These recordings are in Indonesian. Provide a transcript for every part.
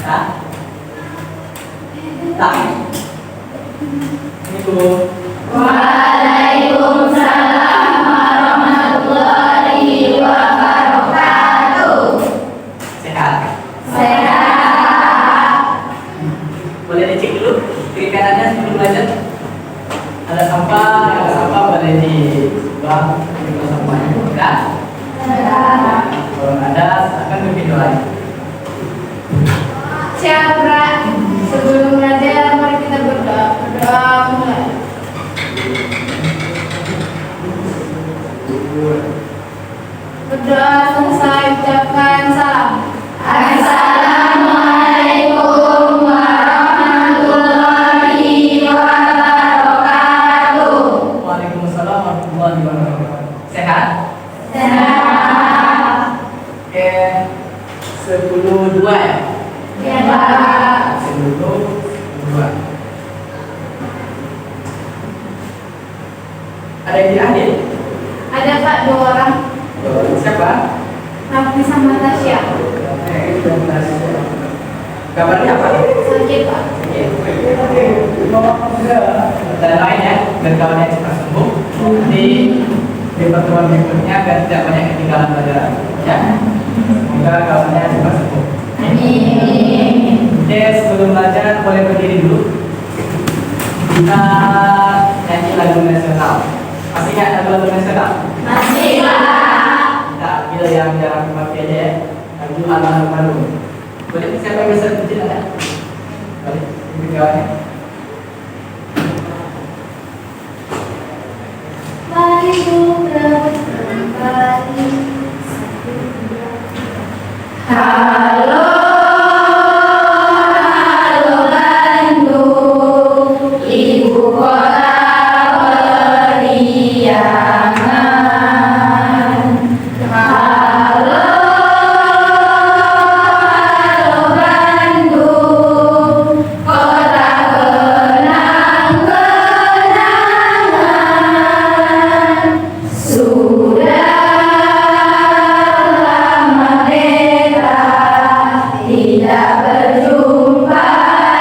Nah, tak. Ini dulu. Waalaikumsalam warahmatullahi wabarakatuh. Sehat? Sehat. Boleh dicek dulu kiri kanannya sebelum belajar. Ada sampah boleh dibuang di sampahnya. Enggak? Kalau ada, silakan bikin doa. Siapa? Sebelum belajar, mari kita berdoa. Berdoa mulai. Berdoa selesai, ucapkan salam. Assalamualaikum warahmatullahi wabarakatuh. Waalaikumsalam warahmatullahi wabarakatuh. Sehat? Sehat. Oke, 10.2 ya? Ya, Pak. 10.2. Ada yang tidak hadir? Ada Pak, 2 orang. Siapa? Raffi sama Tasya. Kabarnya apa? Sakit, Pak. Dan lain ya, dan kawannya cepat sembuh. Di pertemuan berikutnya agar tidak banyak ketinggalan pelajaran. Ya, semoga kawannya cepat sembuh. Amin. Oke, sebelum belajar boleh berdiri dulu. Kita nyanyi lagu nasional. Masih ingat lagu nasional? Masih, Pak. Kita ambil yang jarang dipakai aja ya. Lagu Almarhum. Boleh siapa yang bisa kecil ada? Boleh, ini kawannya. Mari buka kembali. Halo, halo Bandung, ibu kota periangan. Halo, halo Bandung, kota kenang-kenangan. Sudah lama beta tidak berjumpa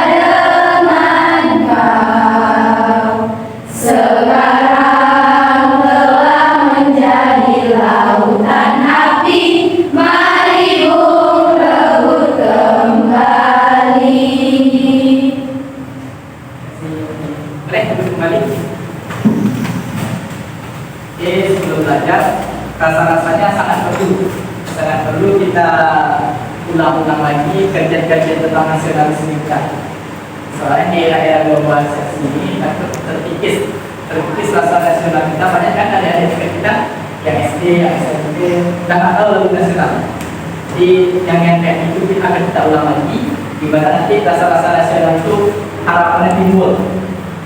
dengan kau. Sekarang telah menjadi lautan api. Mari bung rebut kembali. Boleh duduk kembali. Oke, sebelum belajar, rasa-rasanya sangat perlu kita ulang-ulang lagi kajian-kajian tentang nasionalisme kita. Soalnya di era-era globalisasi ini terkikis rasa nasional kita. Banyak kan adik-adik kita yang SD, yang SMP udah nggak tahu lagu nasional. Jadi yang kayak itu kita akan kita ulang lagi. Gimana nanti rasa-rasa nasional itu harapannya timbul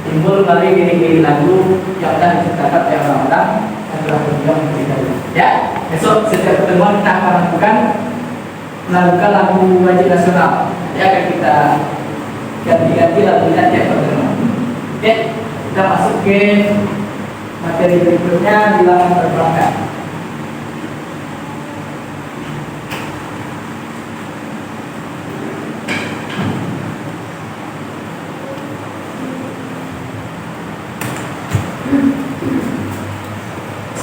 melalui lirik-lirik lagu yang sudah diciptakan oleh orang-orang yang telah berjuang untuk kita. Ya, besok setiap pertemuan kita akan melakukan lagu wajib nasional. Ya, akan kita ganti-ganti lagunya tiap pertemuan. Oke, kita masuk ke materi berikutnya, bilangan perbankan.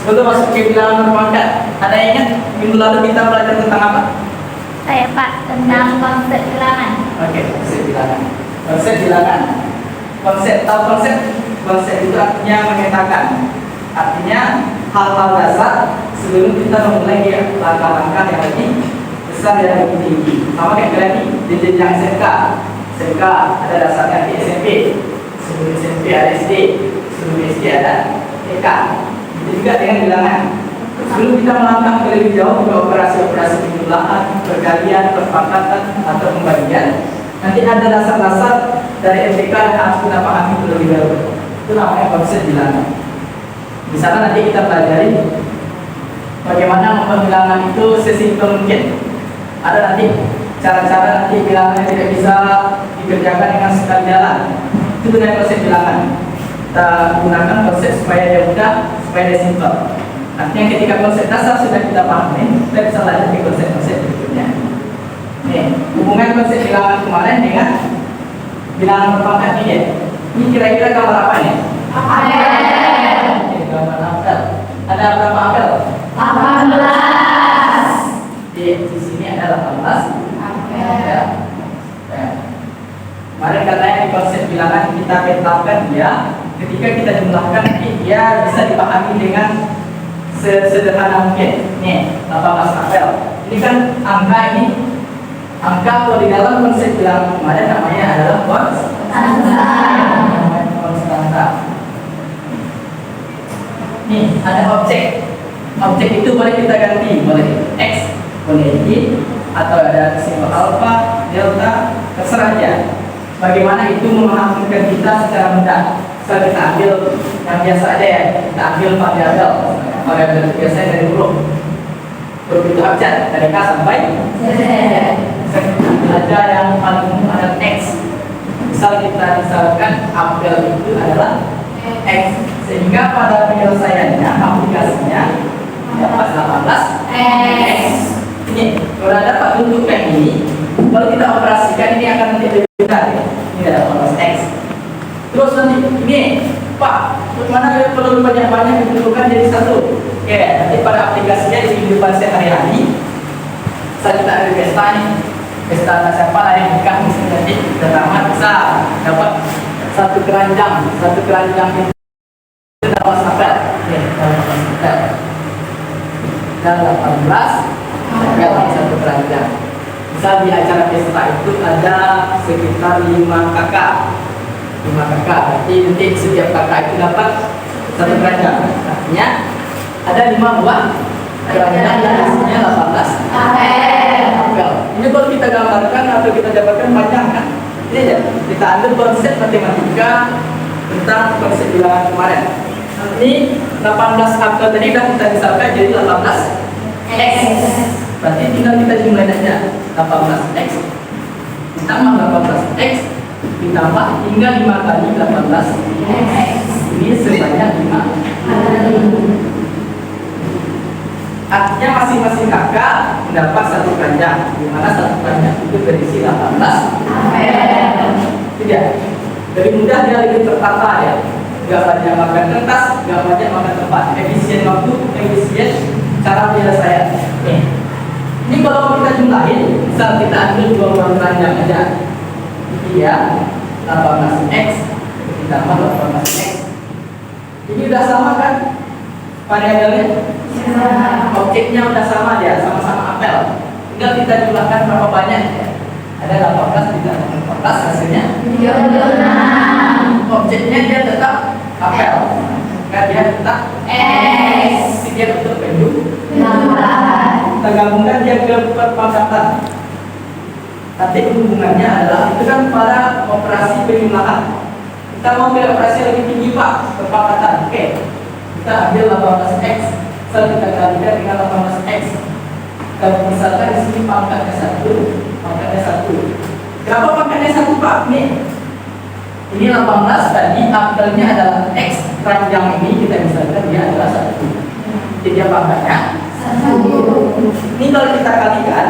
Sebelum masuk ke bilangan perbankan, ada yang ingat minggu lalu kita belajar tentang apa? Saya Pak, tentang konsep bilangan. Oke, konsep bilangan. Tahu konsep itu artinya memetakan. Artinya hal-hal dasar sebelum kita memulai langkah-langkah yang lebih besar dan lebih tinggi. Sama kayak tadi di jenjang SMK. SMK ada dasarnya di SMP. Sebelum SMP ada SD. Sebelum SD ada TK. Itu juga dengan bilangan. Sebelum kita melangkah ke lebih jauh ke operasi-operasi penjumlahan, perkalian, perpangkatan atau pembagian, nanti ada dasar-dasar dari MTK yang harus kita pahami terlebih dahulu. Itu namanya konsep bilangan. Di sana nanti kita pelajari bagaimana membuat bilangan itu sesimpel mungkin. Ada nanti cara-cara nanti bilangannya tidak bisa dikerjakan dengan sekali jalan. Itu dengan konsep bilangan. Kita gunakan konsep supaya dia mudah, supaya dia simpel. Artinya ketika konsep dasar sudah kita pahami, kita bisa lanjut ke konsep-konsep berikutnya. Nih, hubungan konsep bilangan kemarin dengan bilangan berpangkat ini ya. Ini kira-kira gambar apa nih? Oke, gambar apel. Ada berapa apel? 18. Di sini ada 18 apel. Ya. Kemarin katanya di konsep bilangan kita tetapkan dia, ketika kita jumlahkan nanti dia bisa dipahami dengan sederhana mungkin. Nih, 18 apel. Ini kan angka ini. Angka kalau di dalam konsep bilangan kemarin namanya adalah konstanta. Nih, ada objek. Objek itu boleh kita ganti, boleh X, boleh Y, atau ada simbol alfa, delta, terserah aja. Bagaimana itu memahamikan kita secara mudah. Setelah kita ambil yang biasa aja ya, kita ambil variabel. Variabel itu biasanya dari huruf itu abjad, dari K sampai Z. Ada yang paling umum ada X. Misalkan apel itu adalah X, sehingga pada penyelesaiannya aplikasinya dapat 18 X. Ini kalau dapat bentuk yang ini, kalau kita operasikan ini akan nanti lebih mudah ya. Ini ada 18 X. Terus nanti ini Pak, bagaimana perlu banyak-banyak ditentukan jadi satu? Oke, nanti pada aplikasinya di kehidupan sehari-hari, saya kita ada pesta nih. Pesta siapa lah yang nikah misalnya nanti pertama bisa dapat satu keranjang itu dapat apel. Oke, dapat dan 18 dapat satu keranjang. Misal di acara pesta itu ada sekitar 5 kakak. Berarti nanti setiap kakak itu dapat satu keranjang. Artinya ada 5 buah keranjang yang hasilnya 18 apel. Ini kalau kita gambarkan atau kita dapatkan panjang kan? Ini aja. Kita ambil konsep matematika tentang konsep bilangan kemarin. Ini 18 apel tadi dah kita misalkan jadi 18 X. Berarti tinggal kita jumlahin aja 18 X ditambah 18 X ditambah hingga 5 kali 18 X. Ini sebanyak 5. Artinya masing-masing kakak mendapat satu keranjang, di mana satu keranjang itu berisi 18 apel. Tidak, lebih mudah dia lebih tertata ya. Gak banyak makan kertas, gak banyak makan tempat. Efisien waktu, efisien cara penyelesaian. Ini kalau kita jumlahin, misal kita ambil 2 buah keranjang aja, iya 18x ditambah 18x. Ini udah sama kan variabelnya? Objeknya udah sama dia, sama-sama apel. Tinggal kita jumlahkan berapa banyak ya. Ada 18 ditambah 14 hasilnya 36. Objeknya dia tetap apel, kan dia tetap X. Dia bentuk bentuk 8. Kita gabungkan dia ke perpangkatan. Tapi hubungannya adalah itu kan pada operasi penjumlahan. Kita mau ambil operasi lebih tinggi Pak, perpangkatan. Oke, kita ambil 18x. Kita kalikan dengan 18x. Kalau misalkan di sini pangkatnya 1, pangkatnya 1. Berapa pangkatnya 1 Pak? Ini 18 tadi apelnya adalah x, keranjang ini kita misalkan dia adalah 1. Jadi dia pangkatnya 1. Ini kalau kita kalikan,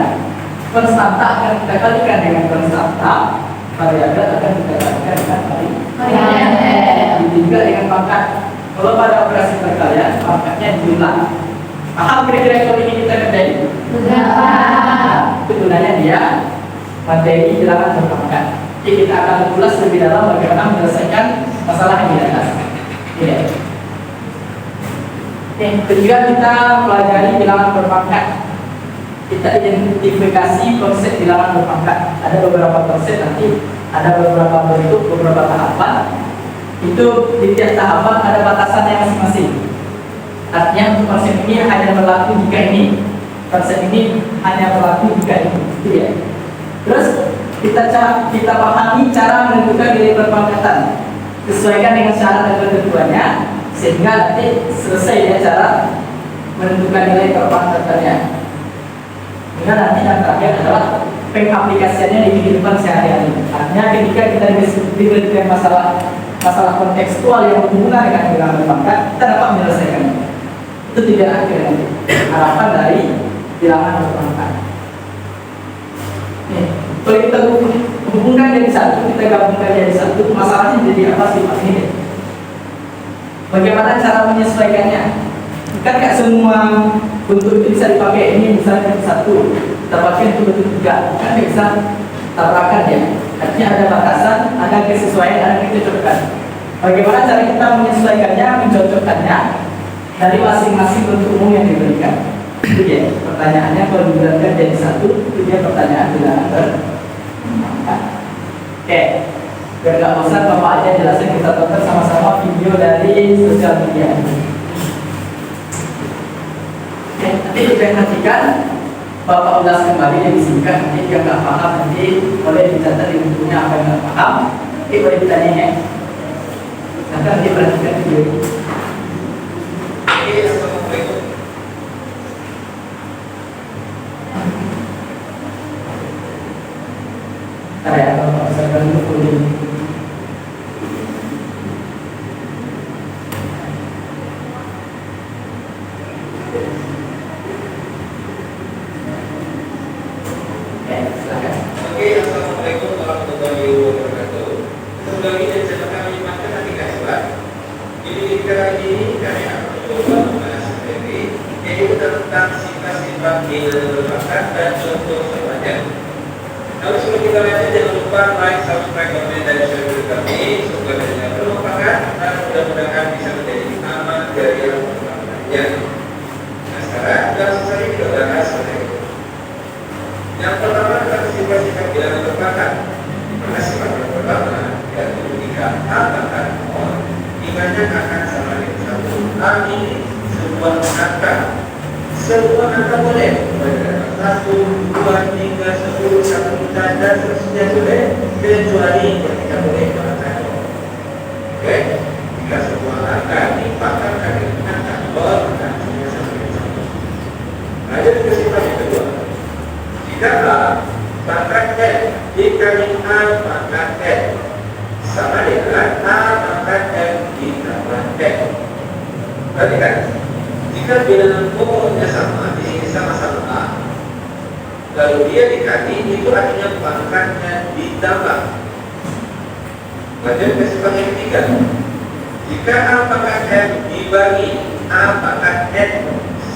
konstanta akan kita kalikan dengan konstanta, variabel akan kita kalikan dengan variabel. Begitu juga dengan pangkat. Kalau pada operasi perkalian, pangkatnya jumlah. Paham kira-kira kalau ini kita kerjain? Itu gunanya dia materi bilangan berpangkat. Jadi kita akan ulas lebih dalam bagaimana menyelesaikan masalah yang di atas. Kedua kita pelajari bilangan berpangkat. Kita identifikasi konsep bilangan berpangkat. Ada beberapa konsep nanti, ada beberapa bentuk, beberapa tahapan. Itu di tiap tahapan ada batasannya masing-masing. Artinya untuk konsep ini hanya berlaku jika ini, konsep ini hanya berlaku jika ini. Ya. Terus kita pahami cara menentukan nilai perpangkatan, sesuaikan dengan syarat dan ketentuannya, sehingga nanti selesai ya cara menentukan nilai perpangkatannya. Sehingga nanti yang terakhir adalah pengaplikasiannya di kehidupan sehari-hari. Artinya ketika kita diberikan masalah kontekstual yang berhubungan dengan bilangan berpangkat, kita dapat menyelesaikan. Itu tidak akhir nanti harapan dari bilangan berpangkat. Nih, kalau kita hubungkan jadi satu, kita gabungkan jadi satu, masalahnya jadi apa sih Pak ini? Bagaimana cara menyesuaikannya? Kan nggak semua bentuk itu bisa dipakai. Ini misalnya satu, kita pakai untuk bentuk tiga, kan nggak bisa tabrakan ya. Artinya ada batasan, ada kesesuaian, ada kecocokan. Bagaimana cara kita menyesuaikannya, mencocokkannya dari masing-masing bentuk umum yang diberikan? Itu ya, pertanyaannya kalau dibulatkan jadi satu, itu dia pertanyaan bilangan bermanfaat. Oke, biar nggak bosan, Bapak aja jelasin, kita tonton sama-sama video dari sosial media. Oke, nanti diperhatikan, Bapak ulas kembali yang disingkat, nanti yang nggak paham nanti boleh dicatat di bukunya apa yang nggak paham, nanti boleh ditanya ya. Nanti perhatikan video ini. Oke, assalamualaikum. Saya Bapak serahkan dulu ini. Oke, assalamualaikum warahmatullahi wabarakatuh. Semoga kita bisa menyimakkan nanti hebat. Jadi kali ini kami akan mencoba membahas materi yaitu tentang sifat-sifat bakat dan contoh semuanya. Namun sebelum kita lanjut, jangan lupa like, subscribe, komen, dan share video kami. Semoga tidak bermanfaat dan mudah-mudahan bisa menjadi amal dari yang bermanfaatnya. Nah sekarang langsung saja kita bahas materi. Yang pertama adalah sifat-sifat bilangan berbakat. Dimana sifat yang pertama yaitu jika A bahkan O nilainya akan sama dengan satu. A ini sebuah angka. Sebuah angka boleh. Satu, dua, tiga, 10, 1 juta dan seterusnya boleh, kecuali ketika boleh bahkan O. Oke, jika sebuah angka dipangkatkan dengan angka O maka hasilnya sama dengan satu. Nah, ada juga sifat yang kedua. Jika A pangkat N dikali A pangkat N sama dengan A pangkat N ditambah N. Perhatikan, jika bilangan pokoknya sama, di sini sama-sama A, lalu dia dikali, itu artinya pangkatnya ditambah. Lanjut ke sifat yang ketiga. Jika A pangkat N dibagi A pangkat N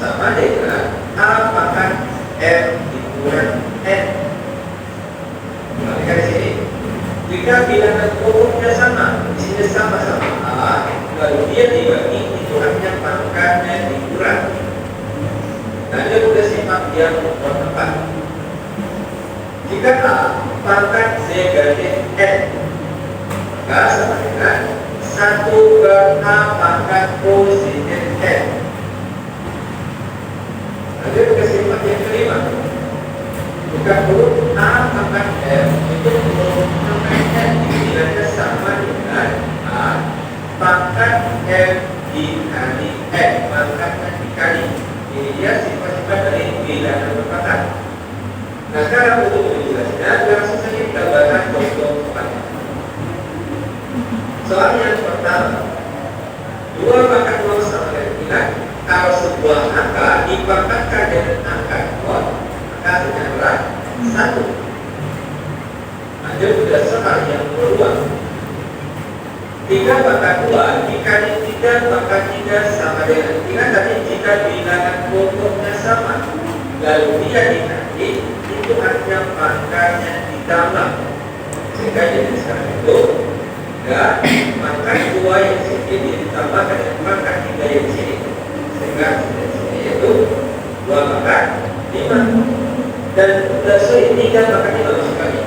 sama dengan A pangkat N dikurang N. Perhatikan di sini. Jika bilangan pokoknya sama, di sini sama-sama A, lalu dia dibagi, itu artinya pangkatnya dikurang. Lanjut ke sifat yang keempat. Jika A pangkat negatif N, maka sama dengan 1 ke A pangkat positif N. Lanjut ke sifat yang kelima. Jika huruf A pangkat N itu huruf pangkat N nilainya sama dengan A pangkat N dikali N, pangkatnya dikali. Ini dia sifat-sifat dari bilangan berbakat. Nah sekarang untuk menjelaskan, langsung saja kita bahas contoh empatnya. Soal yang pertama, 2 pangkat 0 sama dengan kalau sebuah angka dipangkatkan dengan angka 0, maka hasilnya adalah 1. Lanjut ke soal yang kedua, 3 pangkat 2 dikali 3 pangkat 3 sama dengan, ingat tadi jika bilangan pokoknya sama, lalu dia dikali, itu artinya pangkatnya ditambah. Sehingga jadi sekarang itu dan pangkat 2 yang di sini ditambahkan dengan pangkat 3 yang di sini. Sehingga di sini yaitu 2 pangkat 5. Dan sorry 3 pangkat 5 maksud kami.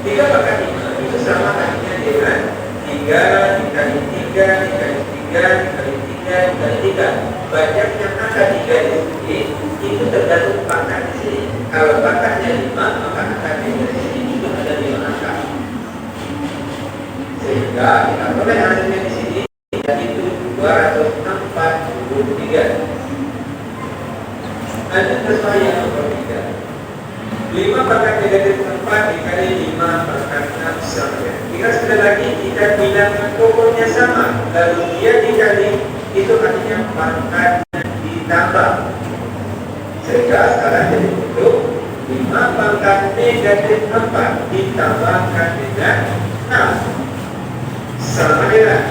3 pangkat 5 itu sama artinya dengan 3 dikali 3 dikali 3 dikali 3 dikali 3. Banyaknya angka 3 di sini itu tergantung pangkat di sini. Kalau pangkatnya 5, maka angkanya di sini juga ada 5 angka. Sehingga kita peroleh hasilnya di sini yaitu 243. Lanjut ke soal yang nomor 3. 5 pangkat negatif 4 dikali 5 pangkat 6 sama. Ingat sekali lagi, jika bilangan pokoknya sama, lalu dia dikali, itu artinya pangkatnya ditambah. Sehingga sekarang jadi bentuk 5 pangkat negatif 4 ditambahkan dengan 6 sama dengan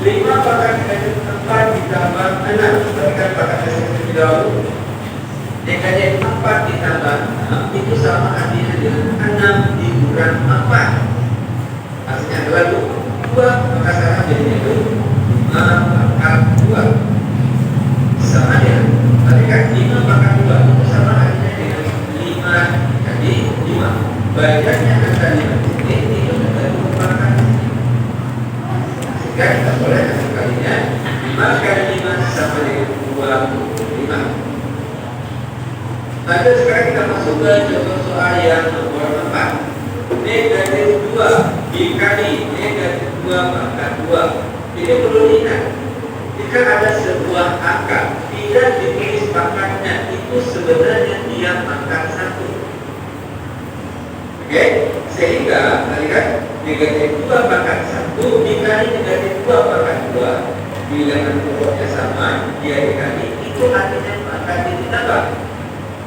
5 pangkat negatif 4 ditambah 6. Berikan pangkat negatif dahulu. Negatif 4 ditambah 6 itu sama artinya dengan 6 dikurang 4. Hasilnya adalah 2. Maka sekarang jadinya itu 5 pangkat 2 sama dengan, tadi kan 5 pangkat 2 itu sama artinya dengan 5 jadi 5. Banyaknya angka 5 ini itu menjadi pangkat sehingga kita boleh hasil kalinya 5 kali 5 sama dengan 25. Lanjut sekarang kita masuk ke contoh soal yang nomor 4. Negatif 2 dikali negatif 2 pangkat 2. Ini perlu diingat, jika ada sebuah angka tidak ditulis pangkatnya, itu sebenarnya dia pangkat 1. Oke, sehingga tadi kan negatif 2 pangkat 1 dikali negatif 2 pangkat 2, bilangan pokoknya sama, dia dikali, itu artinya pangkatnya ditambah.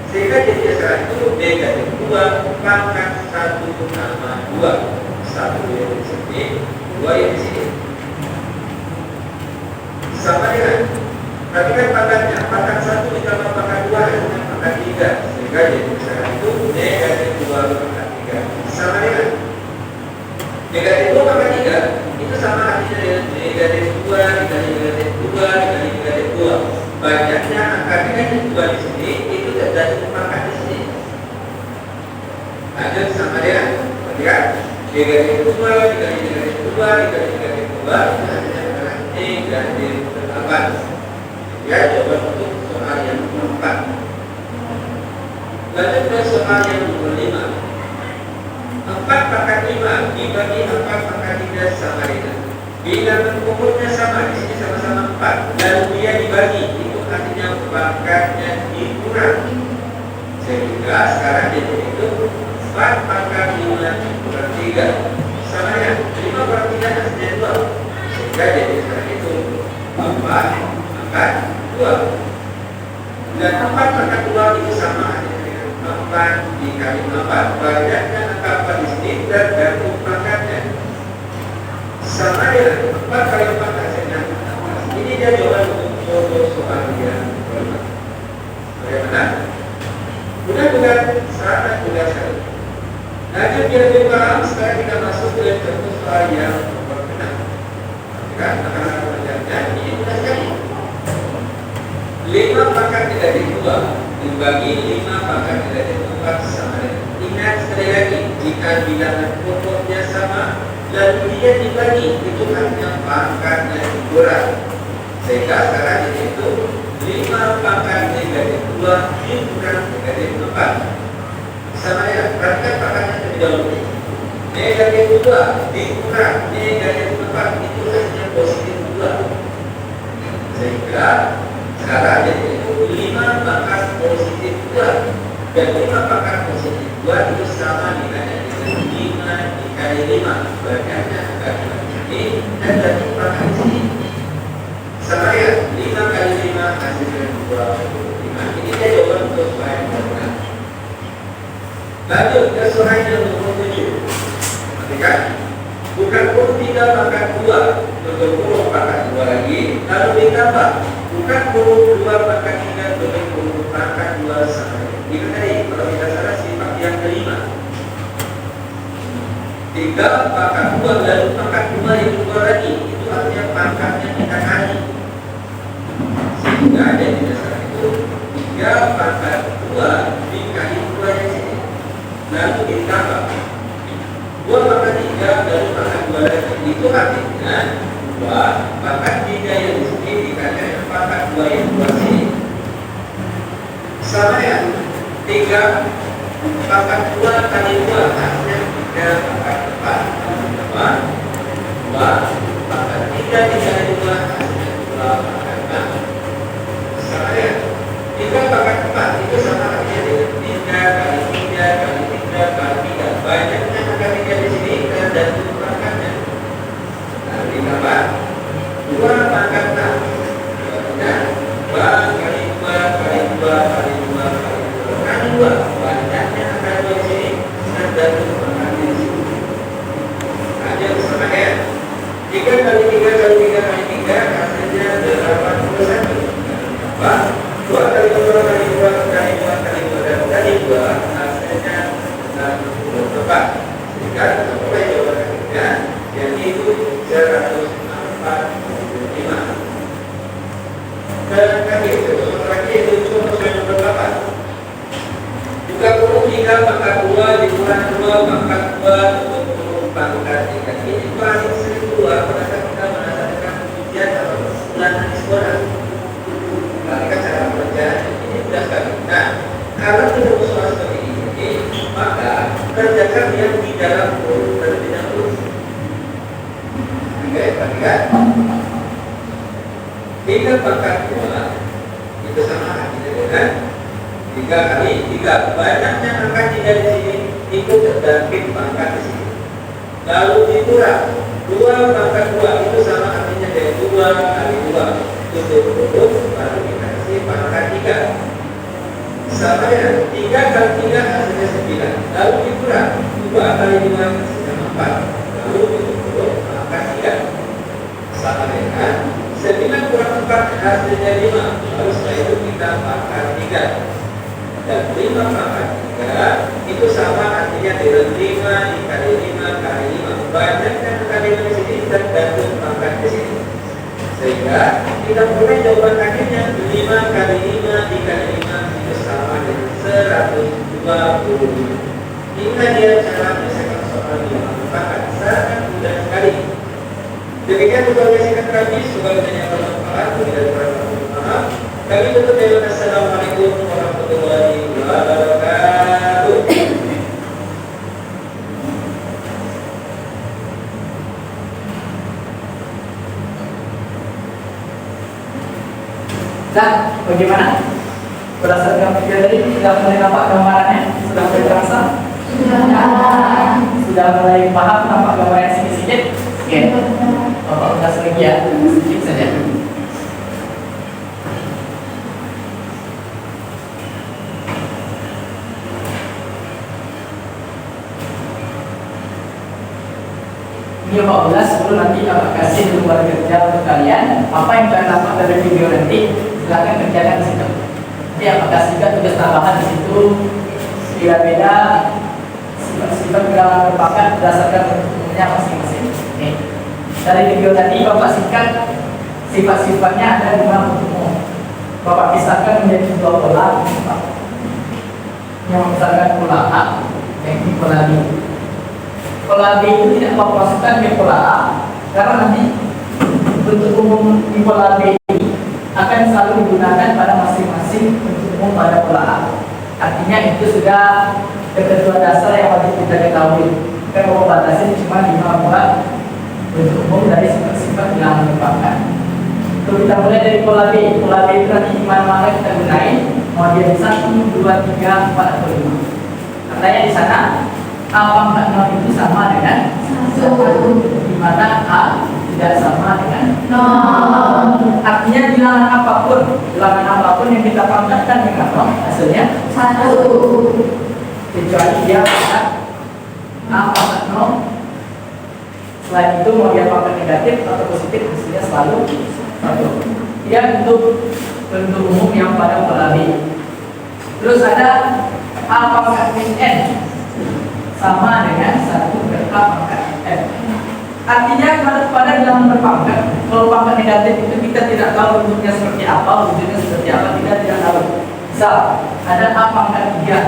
Sehingga jadi sekarang itu negatif 2 pangkat 1 tambah 2. 1 yang di sini, 2 yang di sini. Sama dengan, perhatikan pangkatnya, pangkat 1 ditambah pangkat 2 hasilnya pangkat 3. Sehingga jadi sekarang itu negatif 2 pangkat 3. Sama dengan negatif 2 pangkat 3 itu sama artinya dengan negatif 2 dikali negatif 2 dikali negatif 2. Banyaknya angka negatif 2 di sini itu terjadi pangkat di sini. Lanjut sama dengan, perhatikan negatif 2 dikali negatif 2 dikali negatif 2 hasilnya adalah negatif 8. Ya, coba untuk soal yang nomor 4. Lanjut ke soal yang nomor 5. 4 pangkat 5 dibagi 4 pangkat 3 sama dengan bilangan pokoknya sama, di sini sama-sama 4, lalu dia dibagi, itu artinya pangkatnya dikurang. Sehingga sekarang jadi itu 4 pangkat 5 kurang 3 sama dengan 5 per 3 hasilnya 2. Sehingga jadi sekarang itu 4 pangkat 2. Dan 4 pangkat 2 itu sama artinya dengan 4 dikali 4. Banyaknya angka 4 di sini tergantung pangkatnya. Sama dengan 4 kali 4 hasilnya 16. Ini dia jawaban untuk contoh soal yang pertama. Bagaimana? Mudah-mudahan sangat mudah sekali. Lanjut biar lebih paham, sekarang kita masuk ke contoh soal yang nomor 6. Kan akan belajarnya ini mudah sekali. 5 pangkat negatif 2 dibagi 5 pangkat negatif 4 sama dengan. Ingat sekali lagi, jika bilangan pokoknya sama lalu dia dibagi, itu artinya pangkatnya dikurang. Sehingga sekarang ini itu 5 pangkat negatif 2 dikurang negatif 4 sama ya. Perhatikan pangkatnya terlebih dahulu. Negatif 2 dikurang negatif 4 itu hasilnya positif 2. Sehingga sekarang jadi itu 5 pangkat positif 2 dan 5 pangkat positif 2 itu sama dengan 5 dikali 5. Banyaknya angka ini dan dari pangkat sini sama ya 5 kali 5 hasilnya 25. Ini dia jawaban untuk soal yang benar. Lanjut ke soal yang nomor 7. Perhatikan, bukan puluh 3 pangkat 2 bentuk puluh pangkat 2 lagi, lalu ditambah bukan puluh 2 pangkat 3 bentuk puluh pangkat 2 sama. Ini tadi kalau kita salah sifat yang kelima. 3 pangkat 2 lalu pangkat 2 yang kedua lagi, itu artinya pangkatnya kita kali. Sehingga jadi dasar itu 3 pangkat 2 dikali 2 yang sini, lalu ditambah 2 pangkat 3 lalu pangkat 2 lagi, itu artinya 2 pangkat 3 yang di sini dikali pangkat 2 yang kedua sini sama ya 3 pangkat 2 kali 2 hasilnya 3 pangkat 4 2 pangkat 3 dikali 2 hasilnya 2 pangkat 6 sama ya 3 pangkat 4 itu sama artinya dengan 3 kali 3 kali 3 kali 3. Banyaknya angka 3 di sini dan pangkatnya. Lalu ditambah 2 pangkat 6 2 kali 2 kali 2 kali 2 kali 2 kali 2. Banyaknya berapa? Sehingga kita mulai jawaban akhirnya, yaitu 145. Dan kaki itu, lagi itu cuma sesuai nomor 8. Juga kurung 3 pangkat 2 dikurang 2 pangkat 2 untuk kurung pangkat 3. Ini paling sering keluar pada saat kita menasahkan ujian atau kesempatan di sekolah. Mereka cara belajar ini mudah sekali. Nah, karena tidak soal seperti ini, maka kerjakan yang di dalam kurung terlebih dahulu. Perhatikan. 3 pangkat 2 itu sama artinya dengan 3 kali 3. Banyaknya angka 3 di sini ikut terdapat pangkat di sini. Lalu dikurang 2 pangkat 2 itu sama artinya dengan 2 kali 2. Tutup baru kita kasih pangkat 3. Sama dengan 3 kali 3 hasilnya 9. Lalu dikurang 2 kali 2 hasilnya 4. Lalu tutup pangkat 3. Sama dengan 9 kurang 4 hasilnya 5. Lalu setelah itu kita pangkat 3. Dan 5 pangkat 3 itu sama artinya dengan 5 dikali 5 kali 5. Banyaknya kali 5 di sini tergantung pangkat di sini. Sehingga kita mulai jawaban akhirnya 5 kali 5 dikali 5 itu sama dengan 120. Inilah dia cara menyelesaikan soal 5 pangkat. Sangat mudah sekali. Demikian tutorial singkat kami, semoga menjadi bermanfaat. Tidak bermanfaat. Kami tutup dengan assalamualaikum warahmatullahi wabarakatuh. Dan bagaimana? Berdasarkan video tadi sudah mulai nampak gambarannya, sudah mulai terasa, sudah mulai paham nampak gambarannya sedikit-sedikit. Oke. Oh, udah lagi ya, sedikit saja. Ini 14 sebelum nanti Bapak kasih lembar kerja untuk kalian. Apa yang kalian dapat dari video nanti silahkan kerjakan di situ. Jadi Bapak kasih juga tugas tambahan di situ. Beda-beda sifat bilangan berpangkat berdasarkan bentuknya masing-masing. Oke. Dari video tadi Bapak singkat sifat-sifatnya ada 5 bentuk. Bapak pisahkan menjadi 2 pola. Yang misalkan pola A, yang ini pola B. Pola B itu tidak memasukkan di pola A karena nanti bentuk umum di pola B ini akan selalu digunakan pada masing-masing bentuk umum pada pola A. Artinya itu sudah ketentuan dasar yang wajib kita ketahui. Kita mau batasi cuma 5 buah bentuk umum dari sifat-sifat bilangan berpangkat. Kalau kita mulai dari pola B, pola B itu nanti di mana-mana kita gunain, mau dia 1, 2, 3, 4 atau 5. Katanya di sana A pangkat 0 itu sama dengan 1, di mana A tidak sama dengan 0. Artinya bilangan apapun yang kita pangkatkan dengan 0 hasilnya 1. Kecuali dia pangkat A pangkat 0. Selain itu mau dia pangkat negatif atau positif hasilnya selalu 1. Dia untuk bentuk umum yang pada pola B. Terus ada A pangkat min N sama dengan 1 per A pangkat N. Artinya pada bilangan berpangkat, kalau pangkat negatif itu kita tidak tahu bentuknya seperti apa, wujudnya seperti apa, kita tidak tahu. Misal ada A pangkat 3,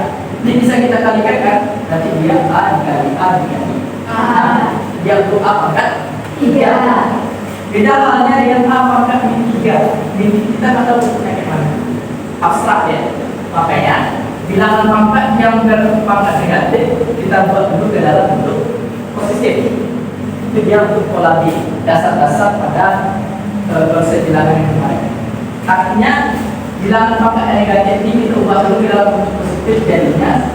ini bisa kita kalikan kan? Nanti dia A dikali A dikali A. Dia untuk A pangkat 3. Beda halnya dengan A pangkat min 3. Min kita tidak tahu bentuknya bagaimana. Abstrak ya. Makanya bilangan pangkat yang berpangkat negatif kita buat dulu ke dalam bentuk positif. Itu dia untuk pola B, dasar-dasar pada konsep bilangan yang kemarin. Artinya bilangan pangkat negatif ini kita ubah dulu ke dalam bentuk positif, jadinya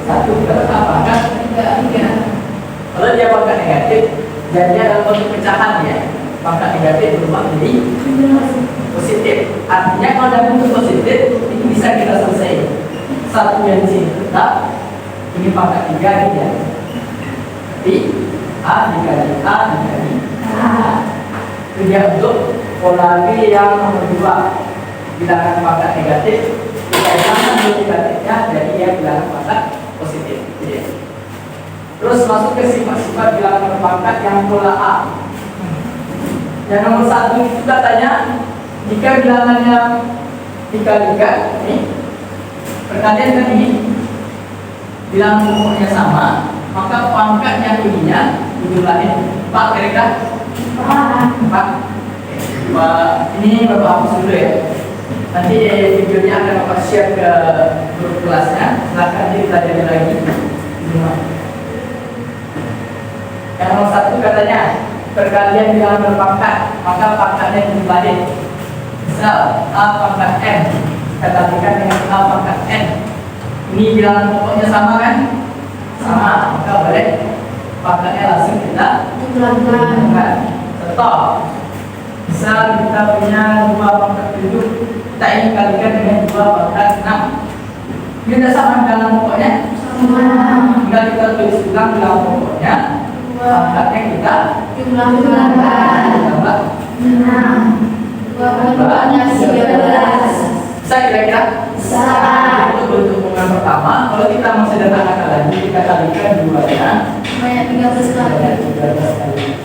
1 per A pangkat 3. Kalau dia pangkat negatif, jadinya dalam bentuk pecahan ya. Pangkat negatif berubah menjadi positif. Artinya kalau dalam bentuk positif ini bisa kita selesai. 1 yang di sini tetap, ini pangkat 3 ini ya. Tapi A dikali A dikali A. Itu dia untuk pola B yang nomor 2. Bilangan pangkat negatif kita hilangkan dulu negatifnya, jadi dia bilangan pangkat positif. Jadi, Terus masuk ke sifat-sifat bilangan berpangkat yang pola A. Yang nomor 1 itu katanya jika bilangannya dikalikan, ini perkalian kan ini bilangan pokoknya sama, maka pangkat yang ininya dijumlahin 4 kira-kira 4. Ini Bapak hapus dulu ya. Nanti videonya akan Bapak share ke grup kelasnya. Silahkan dipelajari lagi di rumah. Yang nomor 1 katanya perkalian bilangan berpangkat, maka pangkatnya dijumlahin. Misal A pangkat N katakan dengan A pangkat N. Ini bilangan pokoknya sama kan? Sama, maka boleh pangkatnya langsung kita jumlahkan. Contoh, misal kita punya 2 pangkat 7, kita ingin kalikan dengan 2 pangkat 6. Ini sudah sama bilangan pokoknya? Sama. Tinggal kita tulis ulang bilangan pokoknya, pangkatnya kita jumlahkan. Tambah 6. 12 bisa kira-kira? Bisa. Itu bentuk hubungan pertama. Kalau kita mau sederhanakan lagi, kita kalikan 2-nya banyak 13 kali. 13 kali.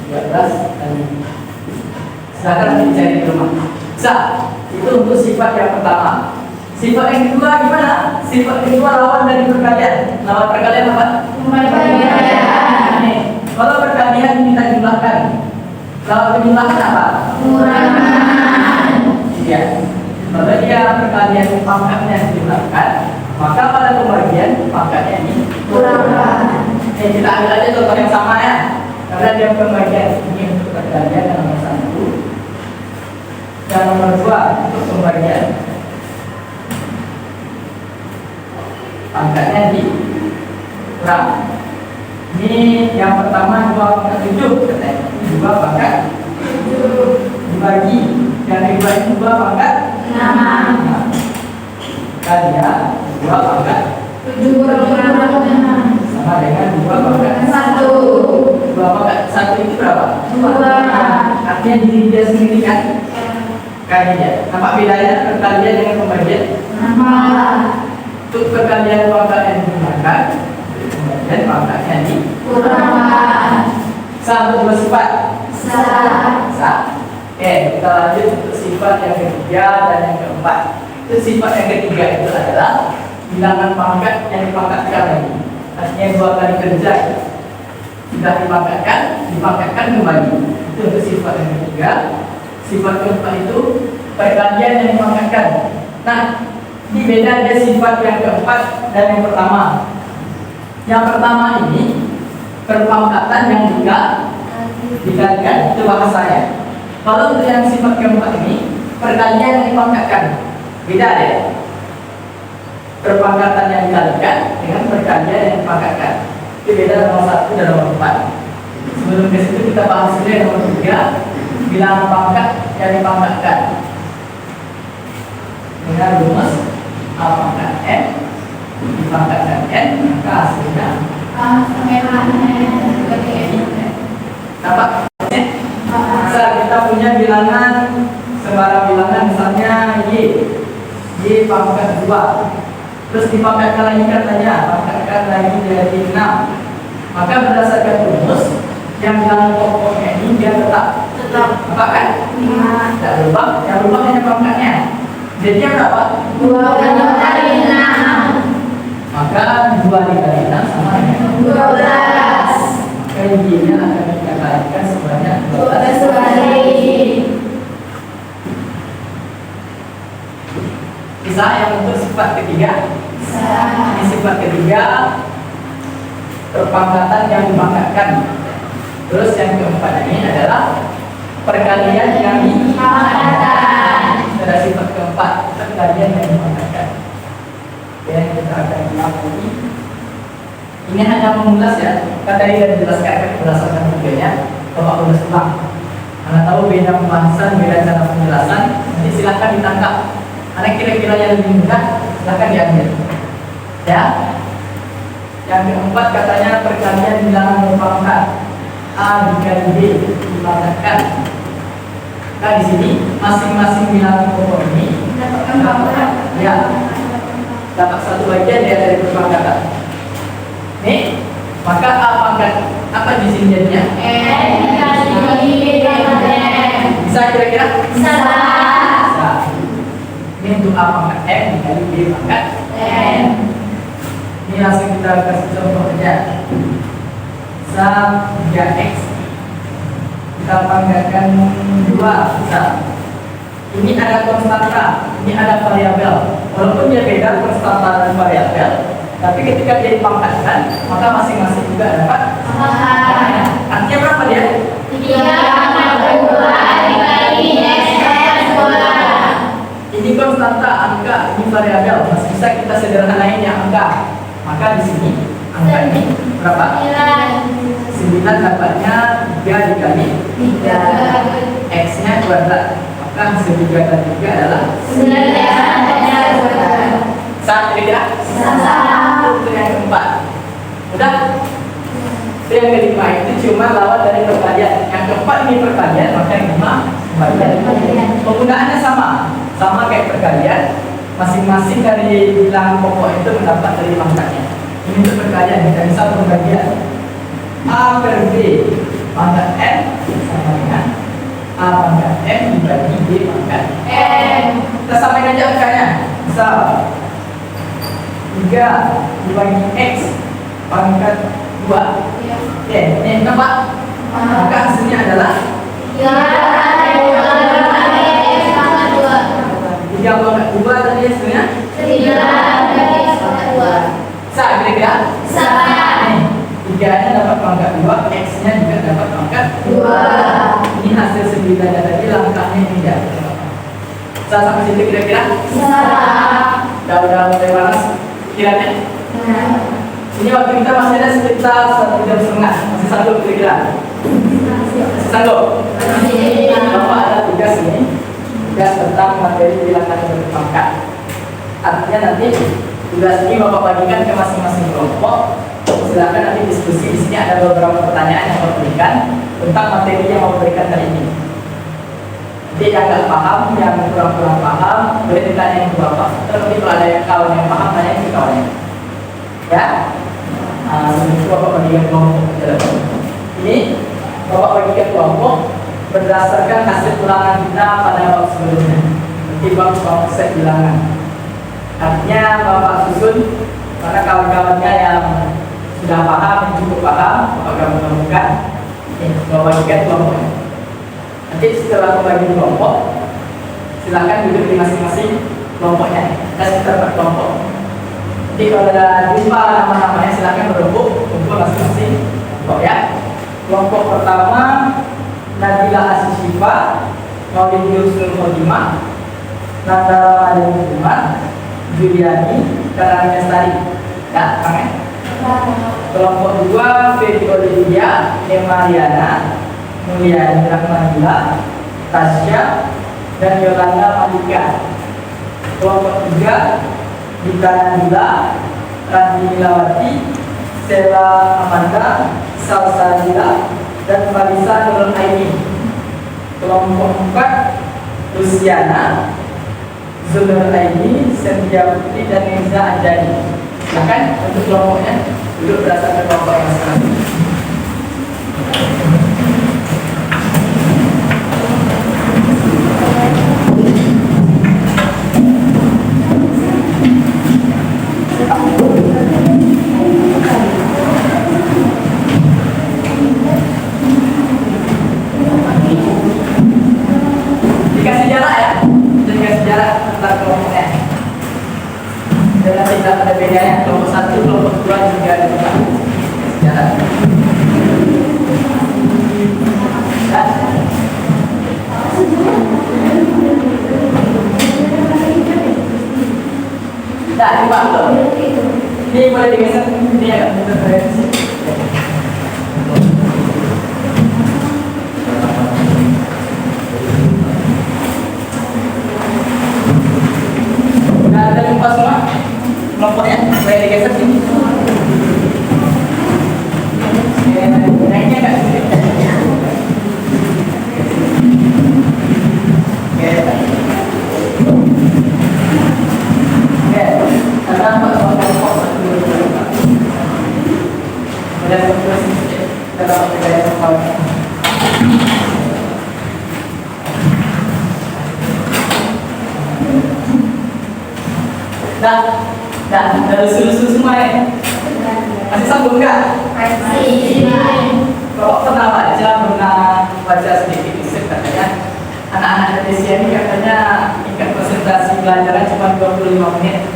12 kali. Silahkan dicari di rumah. Bisa. Itu untuk sifat yang pertama. Sifat yang kedua gimana? Sifat kedua lawan dari perkalian. Lawan perkalian apa? Perkalian. Kalau perkalian kita jumlahkan, lawan penjumlahan apa? Pengurangan. Iya. Kalau dia perkalian pangkatnya dijumlahkan, maka pada pembagian pangkatnya ini kurangkan. Kita ambil aja contoh yang sama ya. Karena dia pembagian ini untuk perkalian yang nomor 1, yang nomor 2 untuk pembagian pangkatnya dikurang. Ini yang pertama 2 pangkat 7 katanya. 2 pangkat 7 dibagi yang kedua itu 2 pangkat 6 kali ya 2 pangkat 7 sama dengan 2 pangkat 1. 2 pangkat 1 itu berapa? 2. Artinya diri dia sendiri kan? Kalinya nampak bedanya perkalian dengan pembagian? Nampak. Untuk perkalian pangkat yang digunakan, pembagian pangkatnya dikurangkan. Satu dua sifat. Sa. Oke, kita lanjut untuk sifat yang ketiga dan yang keempat. Itu sifat yang ketiga itu adalah bilangan pangkat yang dipangkatkan lagi. Artinya 2 kali kerja sudah dipangkatkan kembali. Itu untuk sifat yang ketiga. Sifat keempat itu perkalian yang dipangkatkan. Nah, ini beda ada sifat yang keempat dan yang pertama. Yang pertama ini perpangkatan yang dikalikan, itu bahasanya. Kalau untuk yang sifat keempat ini perkalian yang dipangkatkan, beda deh. Perpangkatan yang dikalikan dengan perkalian yang dipangkatkan, itu beda nomor 1 dan nomor 4. Sebelum ke situ kita bahas dulu yang nomor 3, bilangan pangkat yang dipangkatkan dengan rumus A pangkat N dipangkatkan N, maka hasilnya dapat. Misal kita punya bilangan sembarang bilangan, misalnya Y pangkat 2, terus dipangkatkan lagi katanya, pangkatkan lagi dari 6, maka berdasarkan rumus yang bilangan pokoknya ini dia tetap apa kan? Tidak berubah, yang berubah hanya pangkatnya. Jadinya berapa? 2 kali 6. Maka 2 dikali 6 sama dengan 12. Maka Y-nya akan kita kalikan sebanyak 12 kali. Bisa yang untuk sifat ketiga? Ini sifat ketiga perpangkatan yang dipangkatkan. Terus yang keempat ini adalah perkalian yang dipangkatkan. Ada sifat keempat, perkalian yang dipangkatkan. Yang kita akan ulang lagi. Ini hanya mengulas ya. Kan tadi sudah dijelaskan berdasarkan videonya. Bapak ulas ulang. Karena tahu beda pembahasan, beda cara penjelasan, nanti silahkan ditangkap. Karena kira-kira yang lebih mudah, silahkan diambil. Ya. Yang keempat katanya perkalian bilangan berpangkat A dikali B dipangkatkan. Nah di sini masing-masing bilangan pokok ini dapat satu bagian ya dari perpangkatan. di sini jadinya? N dikali M. Bisa kira-kira? Bisa. Bisa. Ini untuk A pangkat M dikali B pangkat M. Ini langsung kita kasih contoh aja. 3x kita panggalkan 2 bisa. Ini ada konstanta, ini ada variabel. Walaupun dia beda konstanta dan variabel, tapi ketika dia dipangkatkan, maka masing-masing juga dapat. Artinya berapa dia? 3/2 dikali X pangkat 2. Ini konstanta angka, ini variabel. Masih bisa kita sederhanain yang angka. Maka di sini angka ini berapa? 9 dapatnya 3 dikali 3. X-nya kuadrat. Maka hasil 3 dan 3 adalah 9. Sah, kira-kira? Itu yang keempat. Udah? Itu yang kelima itu cuma lawan dari perkalian. Yang keempat ini perkalian, maka yang kelima kembalian. Penggunaannya sama kayak perkalian. Masing-masing dari bilangan pokok itu mendapat dari pangkatnya. Ini untuk perkalian, kita bisa pembagian. A per B pangkat N sama dengan A pangkat M dibagi B pangkat M. Kita samakan aja angkanya. Misal 3 dibagi X pangkat 2. Oke, ini nampak? Maka hasilnya adalah 3 pangkat 2 tadi hasilnya 9/2. Sah, kira-kira? Sama. 3-nya dapat pangkat 2, X-nya juga dapat pangkat 2. Ini hasil 9-nya tadi, langkahnya ini ya. Sah sampai situ kira-kira? Udah mulai panas pikirannya. Ini waktu kita masih ada sekitar 1 jam setengah. Masih sanggup kira-kira? Masih sanggup? Bapak ada tugas ini, tugas tentang materi bilangan yang berpangkat. Artinya nanti tugas ini Bapak bagikan ke masing-masing kelompok. Silakan nanti diskusi. Di sini ada beberapa pertanyaan yang Bapak berikan tentang materi yang Bapak berikan kali ini. Jadi yang nggak paham, yang kurang-kurang paham, boleh ditanya yang Bapak. Terlebih kalau ada yang kawan yang paham, tanya ke kawannya. Ya, itu Bapak bagikan kelompok. Ini Bapak bagikan kelompok berdasarkan hasil ulangan kita pada waktu sebelumnya. Ketimbang konsep bilangan. Artinya Bapak susun karena kawan-kawannya yang sudah paham, cukup paham, Bapak gabung-gabungkan. Bapak bagikan kelompoknya. Nanti setelah membagi kelompok, silakan duduk di masing-masing kelompoknya. Kita sekitar 4 kelompok. Jadi kalau ada jumpa nama-namanya, silakan berembuk kumpul masing-masing kelompok ya. Kelompok pertama Nabila Asisyifa, Maulid Yusuf Khotimah, Nandara Madani Umar, Juliani, Karangestari. Ya, kangen. Kelompok 2 Fedi Olivia, Emariana, Mulyani Rahmanila, Tasya, dan Yolanda Malika. Kelompok 3 Dita Nabila, Randi Milawati, Sela Amanda, Salsalila, dan Farisa Nurul Aini. Kelompok 4 Luciana, Zulur Aini, Sentia Putri, dan Riza Anjani. Silakan untuk kelompoknya duduk berdasarkan kelompok yang masing-masing. Dikasih jarak ya, dikasih jarak antar kelompoknya. Dan tidak ada bedanya kelompok 1, kelompok 2 juga ada juga jarak. Nah, ini Pak, ini boleh digeser, ini agak mudah terreaksi. Udah ada jumpa semua kelompoknya, boleh digeser sini. Naiknya nggak sini. Oke, ada kelompok 1, 2, 3, 4. Kemudian kelompok 1, dapat budaya sekolahnya. Dah, susu semua ya. Masih sambung nggak? Masih. Kalau pernah baca sedikit riset katanya anak-anak Indonesia ini katanya tingkat konsentrasi belajarnya cuma 25 menit.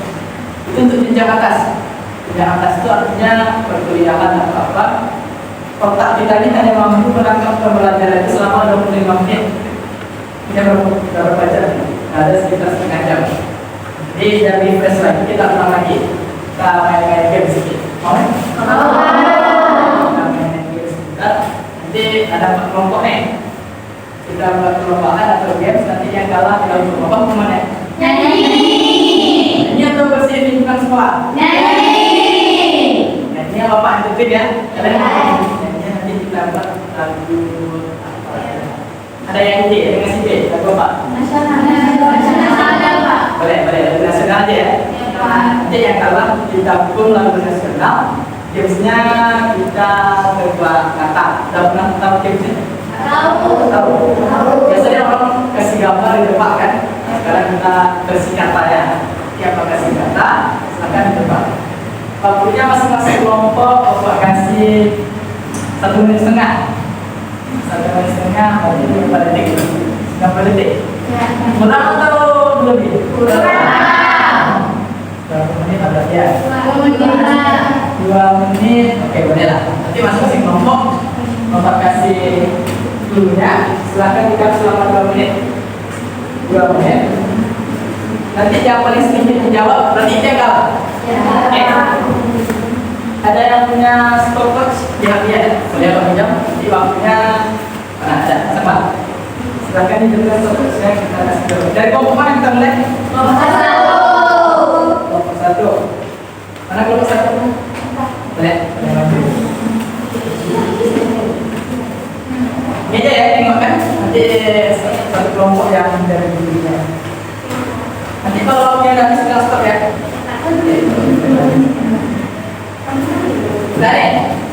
Itu untuk jenjang atas. Jenjang atas itu artinya perkuliahan atau apa. Otak kita ini hanya mampu menangkap pembelajaran itu selama 25 menit. Ini berapa baca? Ada sekitar setengah jam. Jadi dari refresh lagi, kita ulang lagi. Kita main-main game sedikit. Mau? Kita main-main game sebentar. Nanti ada 4 kelompok nih. Kita buat perlombaan atau games. Nanti yang kalah kita untuk kelompok kemana? Nyanyi atau bersihin lingkungan sekolah? Nyanyi yang Bapak hidupin ya. Kalian nyanyi nanti kita buat lagu apa ya? Ada yang D, ada yang ngasih B, lagu apa? Boleh, lagu nasional aja ya. Nanti yang kalah kita pun lagu nasional. Gamesnya kita coba kata. Udah pernah tahu gamesnya? Tahu. Biasanya orang kasih gambar di depan kan. Nah, sekarang kita kasih kata ya. Siapa kasih kata, silakan ditebak. Waktunya masing-masing kelompok Bapak kasih 1 menit setengah. 1 menit setengah, berarti berapa detik? 90 detik. Kurang atau lebih? Kurang. Berapa menit berarti ya? 2 menit. Oke, boleh lah. Nanti masing-masing kelompok Bapak kasih dulunya. Silakan dikasih selama 2 menit. 2 menit. Nanti yang paling sedikit menjawab berarti dia kalah. Oke. Ada yang punya stopwatch di HP ya? Boleh pinjam. Di waktunya ada sama. Silakan dijelaskan stopwatchnya kita kasih dulu. Dari kelompok mana kita mulai? Kelompok 1. Mana kelompok 1? Boleh maju. Ini aja ya, tengok kan. Nanti satu kelompok yang dari dirinya. Nanti kalau dia habis tinggal stop ya. Nah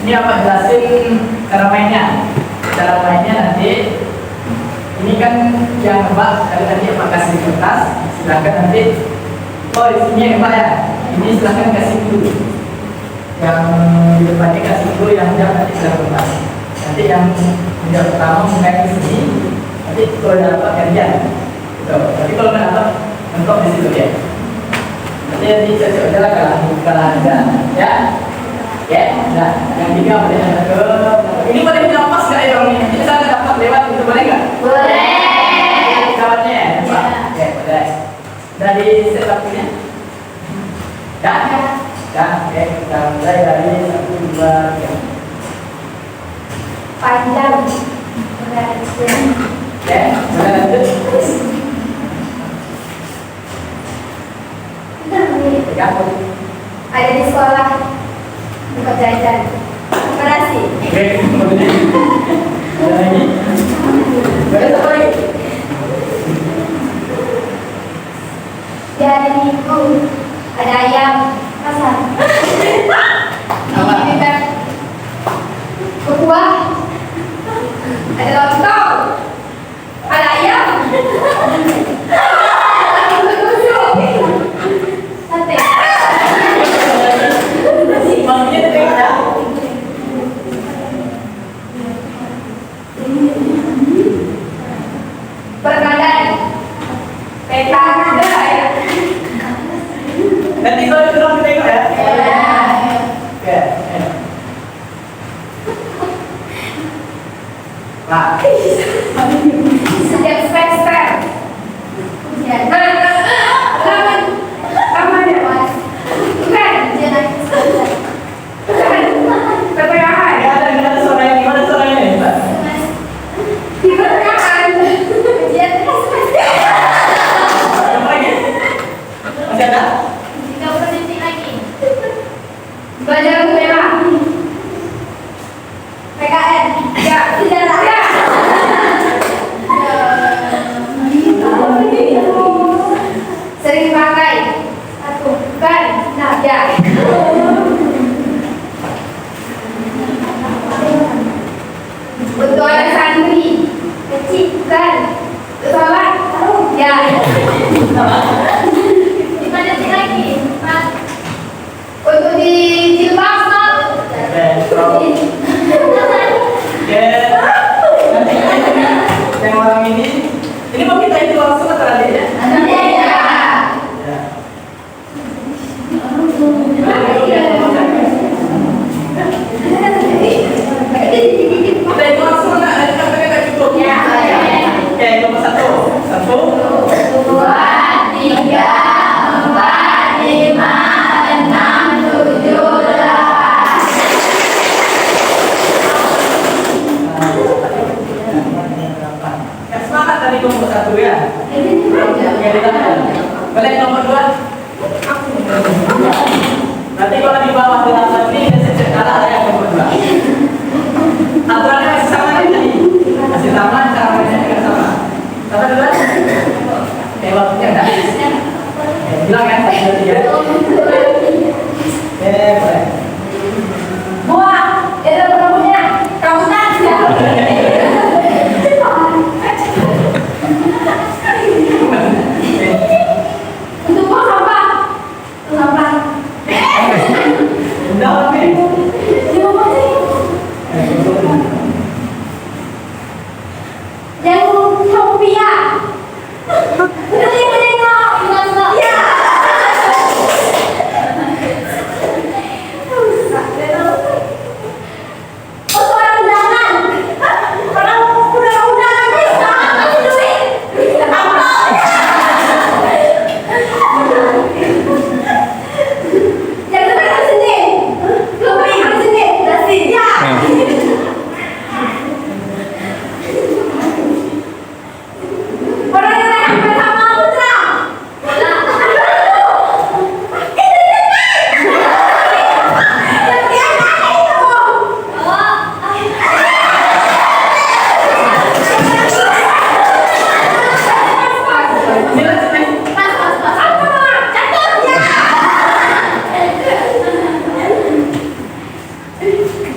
ini apa jelasin cara mainnya. Cara mainnya nanti ini kan yang nebak kali tadi apa kasih kertas. Silakan nanti. Oh di sini yang nebak ya. Ini silakan kasih dulu. Yang di depannya kasih dulu, yang jam nanti sudah kertas. Nanti yang jam pertama mulai di sini. Nanti kalau dapat gantian. Gitu. Tapi kalau nggak dapat mentok di situ ya. Nanti cocok aja lah kalau ada ya. Ya, nah yang 3 boleh ada ke. Ini boleh dilepas nggak ya orang ini? Ini saya dapat lewat itu boleh nggak? Boleh. Jawabnya ya, Pak. Oke, boleh. Dari setupnya. Ya. Oke, kita mulai dari 1, 2, 3. Panjang. Oke, boleh lanjut. Ada di sekolah buka jajan operasi. Oke, kemudian ada lagi. Boleh satu lagi. Dari minggu ada ayam pasar. Apa? Berkuah. Ada lontong. Ada ayam. Sate. Maksudnya beda. Pergadang. Peta ada ya. Nanti kalau itu dong kita ikut ya. Oke. Nah, Setiap semester. Ujian. Taman ya mas. Bukan. Pertengahan. nggak ada suaranya. Gimana suaranya nih, Pak? Di pertengahan. Ujian semester. Apa lagi? Masih ada? 30 detik lagi. Belajar merah. PKN. Ya, tidak ada.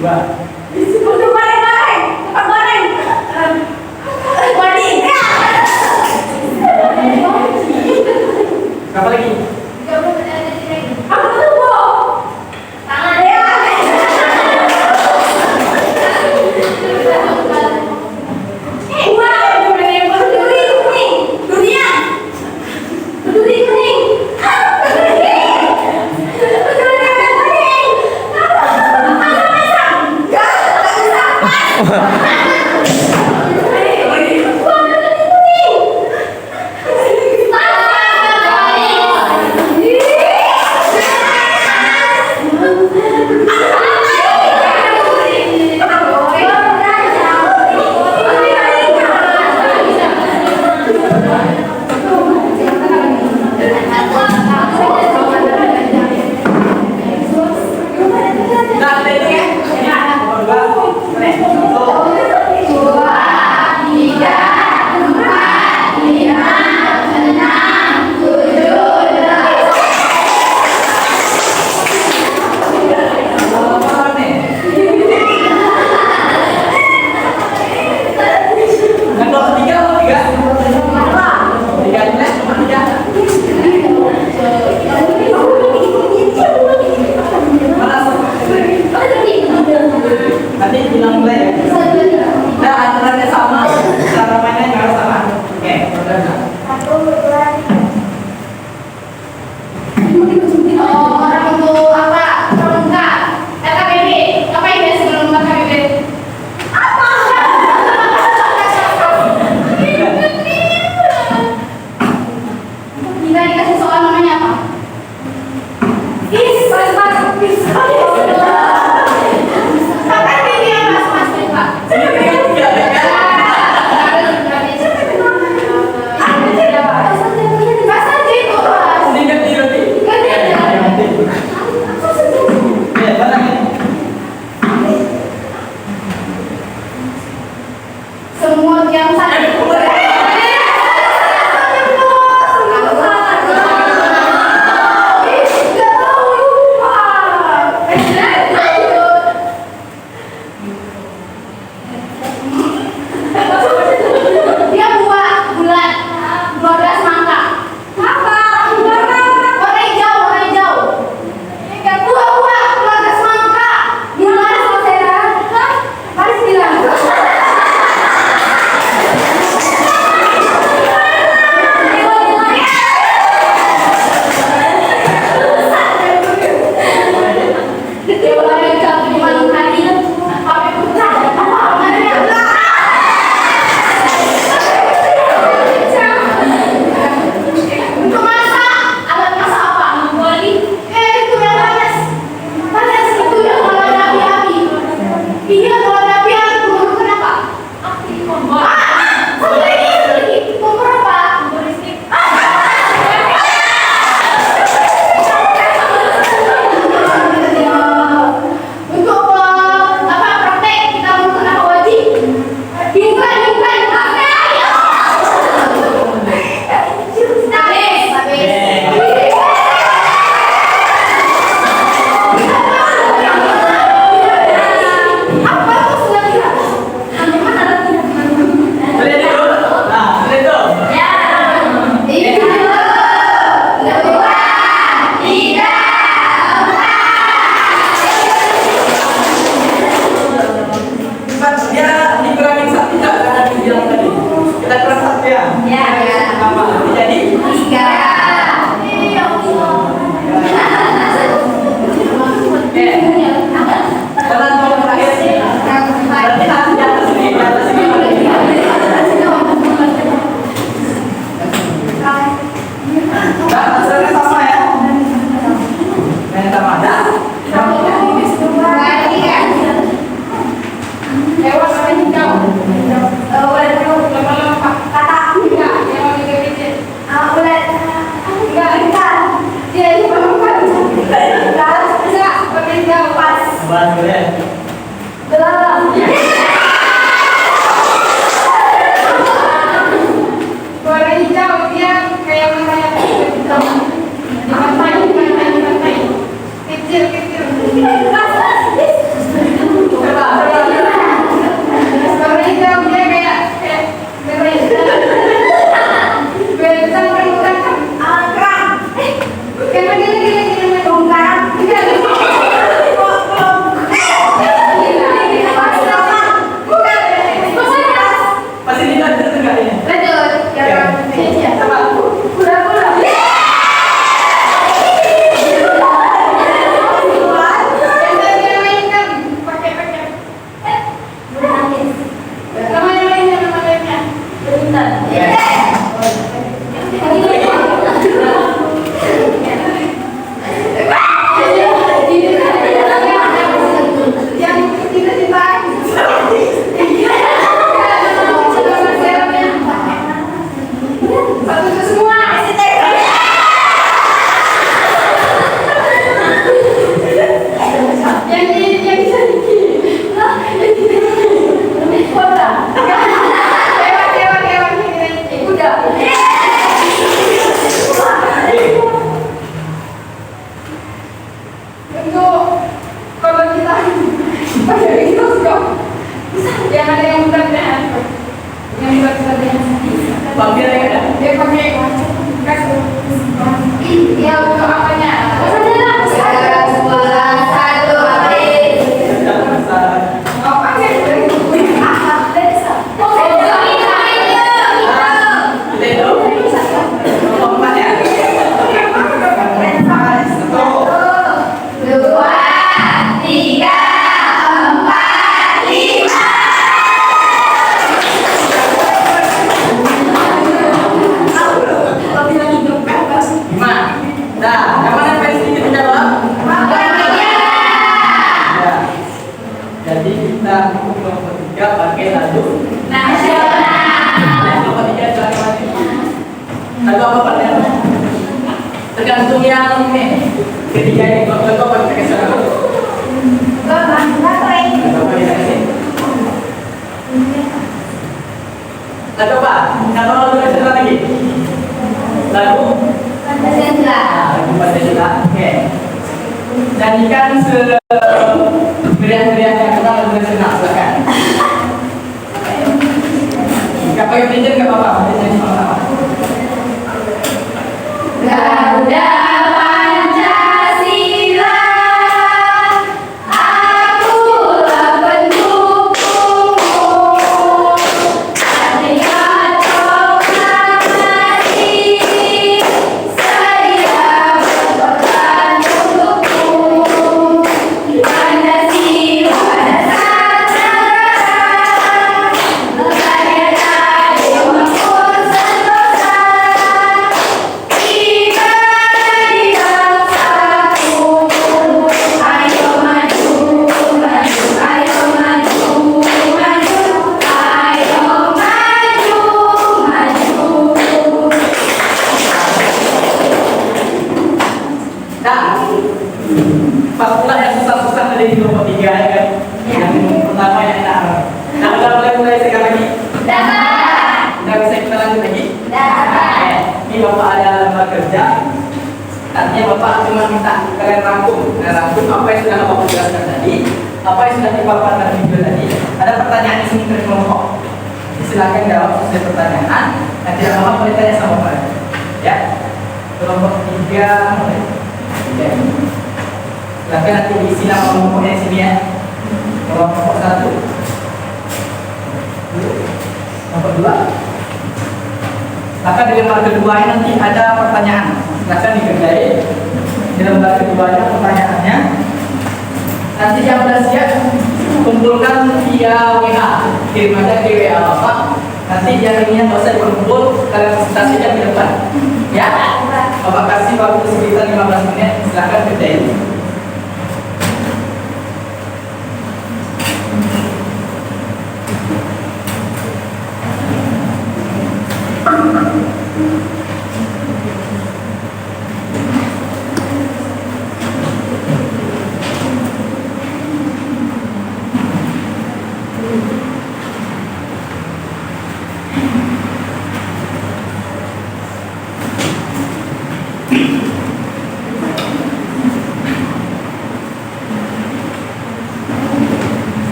Dua. Untuk goreng-goreng. Apa goreng? Body. Berapa lagi? 30 menit lagi. Aku tunggu. Tangan dia. kita buku kelompok 3 pakai lagu nasional. kelompok 3 silakan maju. Lagu apa pertanyaan? Tergantung yang ini ketiga ini kelompok apa kita kasih lagu? Lagu apa yang kasih? Lagu apa? Kalau lagu nasional lagi? Lagu? Pancasila. Lagu Pancasila. Oke. Nyanyikan semeriah-meriahnya kita lagu nasional, silakan. Nggak pakai printer nggak apa-apa, nanti nyanyi sama-sama. Garuda Pancasila, akulah pendukungmu. Ketika proklamasi, saya berkorban untukmu. Pancasila dasar negara, negara adil makmur sentosa. Kita di bangsaku, ayo maju, maju, ayo maju, maju, ayo maju, maju. Nah, pas pula yang susah-susah tadi di kelompok 3 ya kan? Yang pertama yang enak. Nah, udah mulai sekarang lagi. Dapat, Udah bisa kita lanjut lagi? dapat. Ini Bapak ada lembar kerja. Artinya Bapak cuma minta kalian rangkum. Nah, rangkum apa yang sudah Bapak jelaskan tadi, apa yang sudah dipaparkan di video tadi. Ada pertanyaan di sini dari kelompok. Silakan jawab sesuai pertanyaan. Nah, tidak apa-apa boleh tanya sama Bapak. Ya. Kelompok 3 mulai. Oke. Silakan nanti diisi nama kelompoknya di sini ya. Kelompok 1. Kelompok 2. Maka di lembar keduanya nanti ada pertanyaan. Silakan dikerjai. Di lembar keduanya pertanyaannya. Nanti yang sudah siap kumpulkan via WA. Kirim aja di WA Bapak. Nanti yang ini nggak usah dikumpul, kalian presentasinya di depan. Ya. Bapak kasih waktu sekitar 15 menit. Silakan kerjain.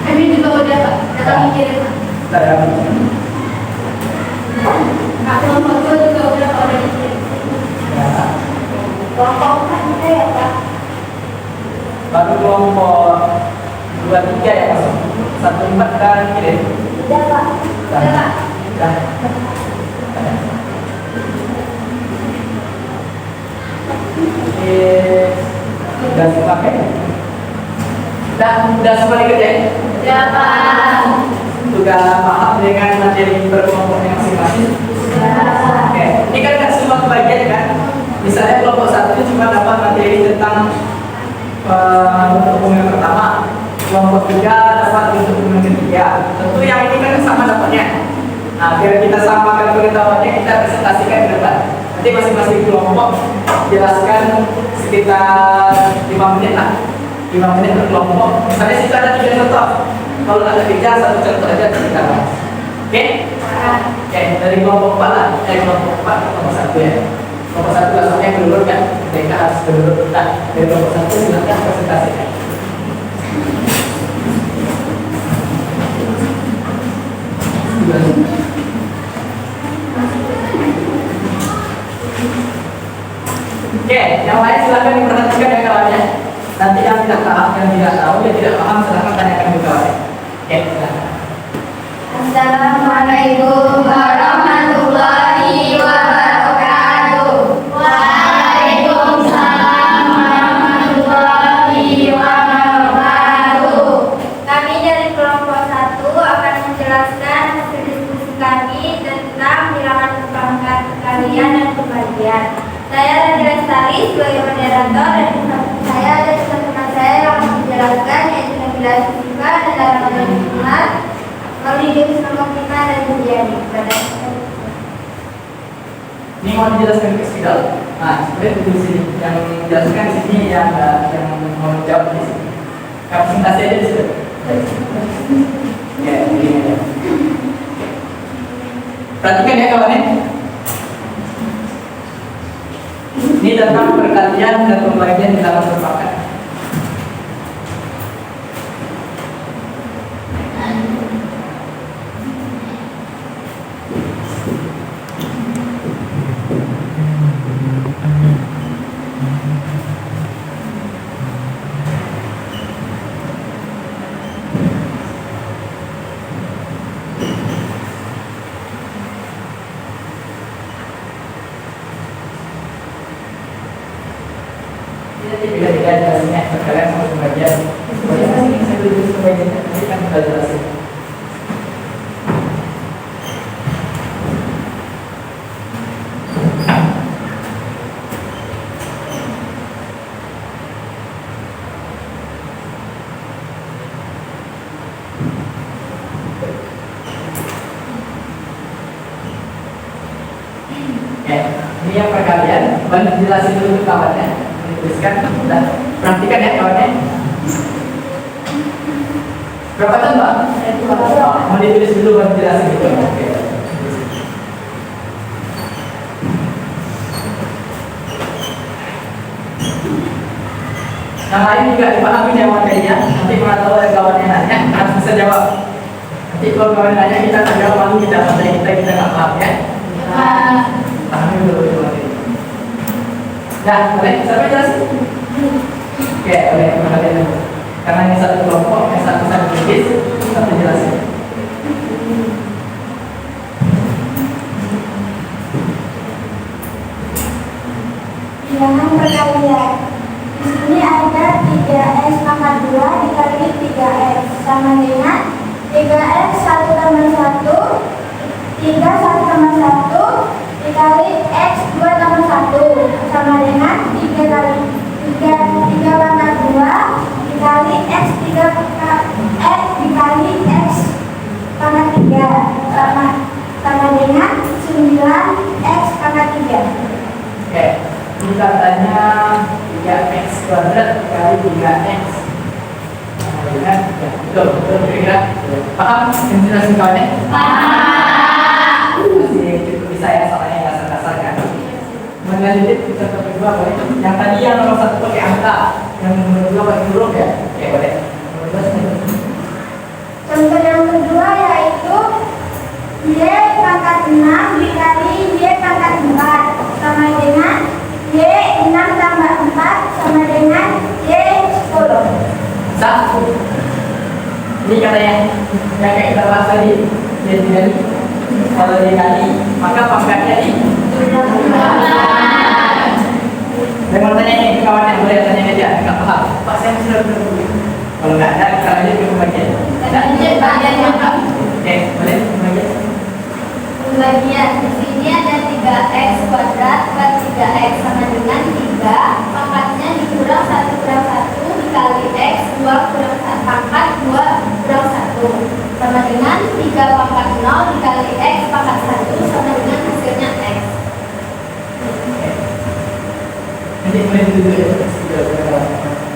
Kami juga udah Pak, datang kirim Pak. Saya Kak kelompok 2 juga udah dikirim. Kelompok 4 juga ya Pak. baru kelompok 2, 3 ya Pak. 1, 4 kan kirim. Udah Pak. Udah Pak. Sudah. Sudah semua kan? Sudah semua dikerjain? Udah Pak. Sudah paham dengan materi berkelompoknya masing-masing? Oke, ini kan nggak semua kebagian kan? Misalnya kelompok 1 cuma dapat materi tentang bentuk umum yang pertama, kelompok 3 dapat bentuk umum yang ketiga. Tentu yang ini kan sama dapatnya. Nah, biar kita samakan pengetahuannya, kita presentasikan ke depan. Nanti masing-masing kelompok jelaskan sekitar 5 menit lah. 5 menit per kelompok. Misalnya situ ada 3 contoh. Kalau ada 3, 1 contoh aja kita bahas. Oke? Oke, dari kelompok 4 lah. Kelompok 4 ke kelompok 1 ya. Kelompok 1 langsungnya berurut kan? Mereka harus berurut. Nah, dari kelompok 1 silahkan presentasikan. Oke, yang lain silahkan diperhatikan ya kawannya. Nanti yang tidak paham, yang tidak tahu, yang tidak paham silahkan tanyakan ke kawannya. Oke, silahkan. Assalamualaikum warahmatullahi wabarakatuh. Waalaikumsalam warahmatullahi wabarakatuh. Kami dari kelompok 1 akan menjelaskan hasil diskusi kami tentang bilangan perbankan kalian dan pembagian. Saya Rani Lestari sebagai moderator dan saya ada teman-teman saya yang menjelaskan yaitu Nabila Siva dan Ramadan Umar. Kali ini bersama kita dan Budiani. Ini mau dijelaskan ke spidol. Nah, sebenarnya di sini yang dijelaskan di sini yang mau jawab di sini. Kamu presentasi aja di situ. Ya, begini aja. Perhatikan ya kawannya. Ini tentang perkalian dan pembagian bilangan perpakat. Beda-beda jelasnya perkalian sama pembagian. Pembagian ini saya tulis pembagiannya nanti kan kita jelasin. Oke, ini yang perkalian. Banyak jelasin dulu ke kawannya. Tuliskan, udah perhatikan ya kawannya. Berapa tahun Mbak? Mau ditulis dulu baru jelasin gitu. Oke. Yang lain juga dipahami ya materinya. Nanti kalau tahu ada kawannya nanya, harus bisa jawab. Nanti kalau kawan nanya kita akan jawab, lalu kita materi kita nggak paham ya. Pahami dulu materi. Nah, boleh sampai jelasin? Oke, boleh perhatian dulu. Karena ini satu kelompok, yang satu saya tulis, satu jelasin. Bilangan perkalian. Di sini ada 3x pangkat 2 dikali 3x sama dengan 3x 1 tambah 1, 3 1 tambah 1 dikali x 2 tambah 1 sama dengan 3 kali 3 pangkat 2 dikali x 3 dikali x pangkat 3 sama dengan 9x pangkat 3. Oke, ini katanya 3x kuadrat dikali 3x. Nah, betul, kira-kira paham jelasin kawannya? Paham. Masih cukup bisa ya, soalnya dasar-dasar kan. Menlanjutkan contoh kedua boleh. Yang tadi yang nomor 1 pakai angka, yang nomor 2 pakai huruf ya. Oke boleh. Nomor 2 selanjutnya. Contoh yang kedua yaitu Y pangkat 6 dikali Y pangkat 4 sama dengan Y 6 tambah 4 sama dengan Y 10. Satu. Ini katanya yang kayak kita bahas tadi. Dia dikali. Kalau dikali, maka pangkatnya di. Saya mau tanya nih ke kawan yang boleh tanya aja, nggak paham. Pak saya sudah berdua. Kalau nggak ada, kita lanjut ke pembagian. Oke, boleh pembagian. Pembagian di sini ada 3x kuadrat per 3x sama dengan 3 pangkatnya dikurang 1 kurang 1 dikali x 2 kurang 1 pangkat 2 kurang 1 sama dengan 3 pangkat 0 dikali x pangkat 1 sama dengan hasilnya x. Nanti boleh duduk ya.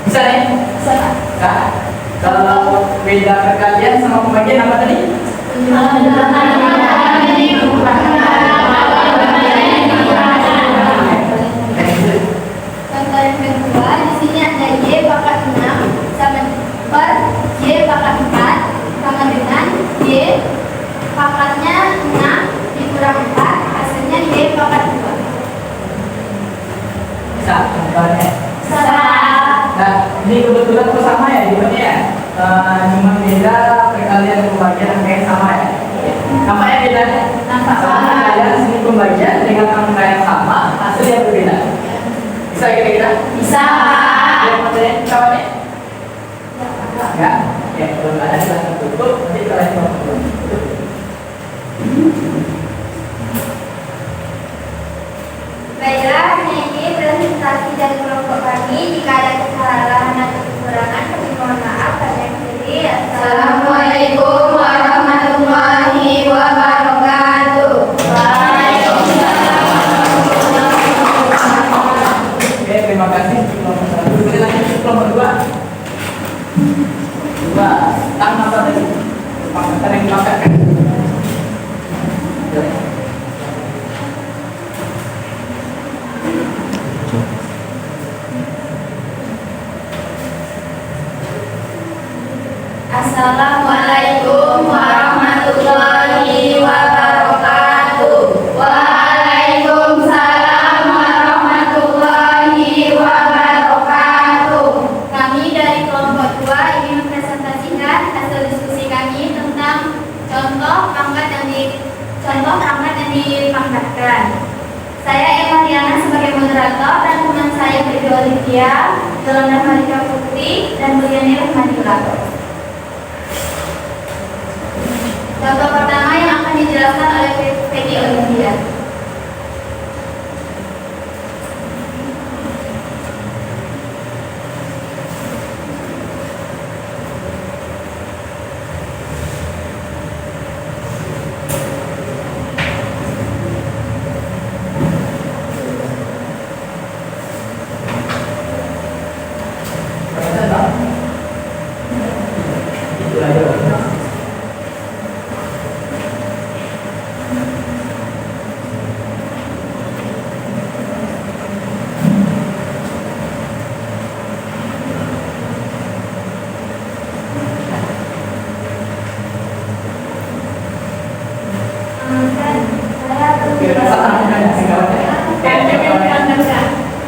Bisa nih? Bisa Pak? Nah, kalau beda perkalian sama pembagian apa tadi? Contoh yang kedua, di sini ada y pangkat 6 sama per y pangkat 4 sama dengan y pangkatnya 6 dikurang 4 hasilnya y pangkat 2. Bisa, contohnya. Salah. Nah, ini kebetulan tuh sama ya, gimana ya? Cuma beda perkalian dan pembagian angkanya sama ya. Apa yang beda? Sama kalian sini pembagian dengan angka yang sama, hasil yang berbeda. Bisa kira-kira? Bisa. Yang materi kawan ya? Enggak? Ya, kalau nggak ada silahkan tutup, nanti kita lanjut waktu. Baiklah, ini presentasi dari kelompok kami. Jika ada kesalahan atau kekurangan, kami mohon maaf. Kami akhiri. Assalamualaikum warahmatullahi wabarakatuh. Oke, terima kasih. Kelompok 1. Boleh lanjut ke kelompok 2. 2. Tentang apa tadi? Pangkatan yang dimakan. Boleh. Assalamualaikum warahmatullahi wabarakatuh. Waalaikumsalam warahmatullahi wabarakatuh. Kami dari kelompok 2 ingin mempresentasikan hasil diskusi kami tentang contoh pangkat yang dipangkatkan. Saya Eva Diana sebagai moderator dan teman saya Feby Olivia, Yolanda Malika Putri, dan Buliani Rahmanila. Contoh pertama yang akan dijelaskan oleh Feby Olivia. Itu aja.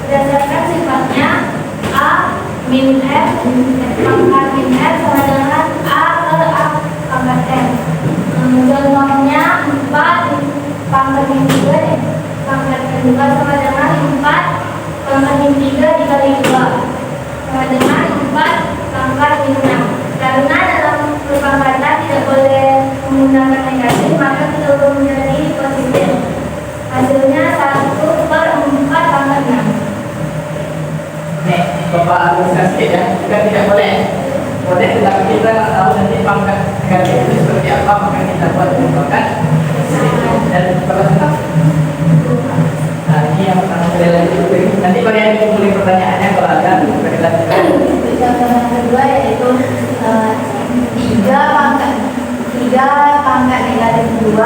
Berdasarkan sifatnya A min F pangkat min F sama dengan A ke A pangkat F. Contohnya 4 pangkat min 3 pangkat min 2 sama dengan 4 pangkat min 3 dikali 2 sama dengan 4 pangkat min 6. Karena dalam perpangkatan tidak boleh menggunakan negatif, maka kita menjadi positif. Hasilnya 1/4 pangkat 6. Nih, Bapak luruskan sedikit ya, bukan tidak boleh. Boleh, tetapi kita nggak tahu nanti pangkat negatif itu seperti apa, maka kita buat pangkat sedikit dan perlahan. Nah, ini yang pertama kali lagi. Nanti kalian kumpulin pertanyaannya kalau ada berkaitan dengan. Contoh yang kedua yaitu 3 pangkat negatif 2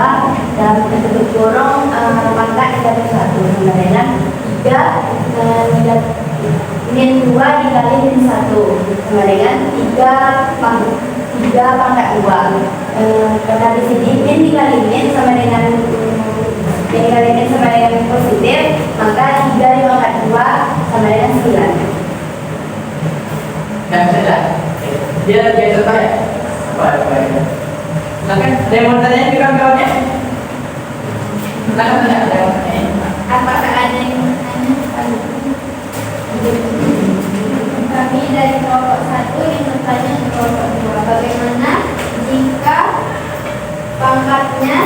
dalam bentuk kurung pangkat negatif 1 sama dengan min 2 dikali min 1 sama dengan 3 pangkat 2. Karena di sini min dikali min sama dengan positif, maka 3 dipangkat 2 sama dengan 9. Dan saja dia tertanya baik. Silakan, ada yang mau tanya di kawan-kawannya? Silakan tanya, ada yang mau tanya? Apakah ada yang kami dari kelompok 1 yang bertanya ke kelompok 2, bagaimana jika pangkatnya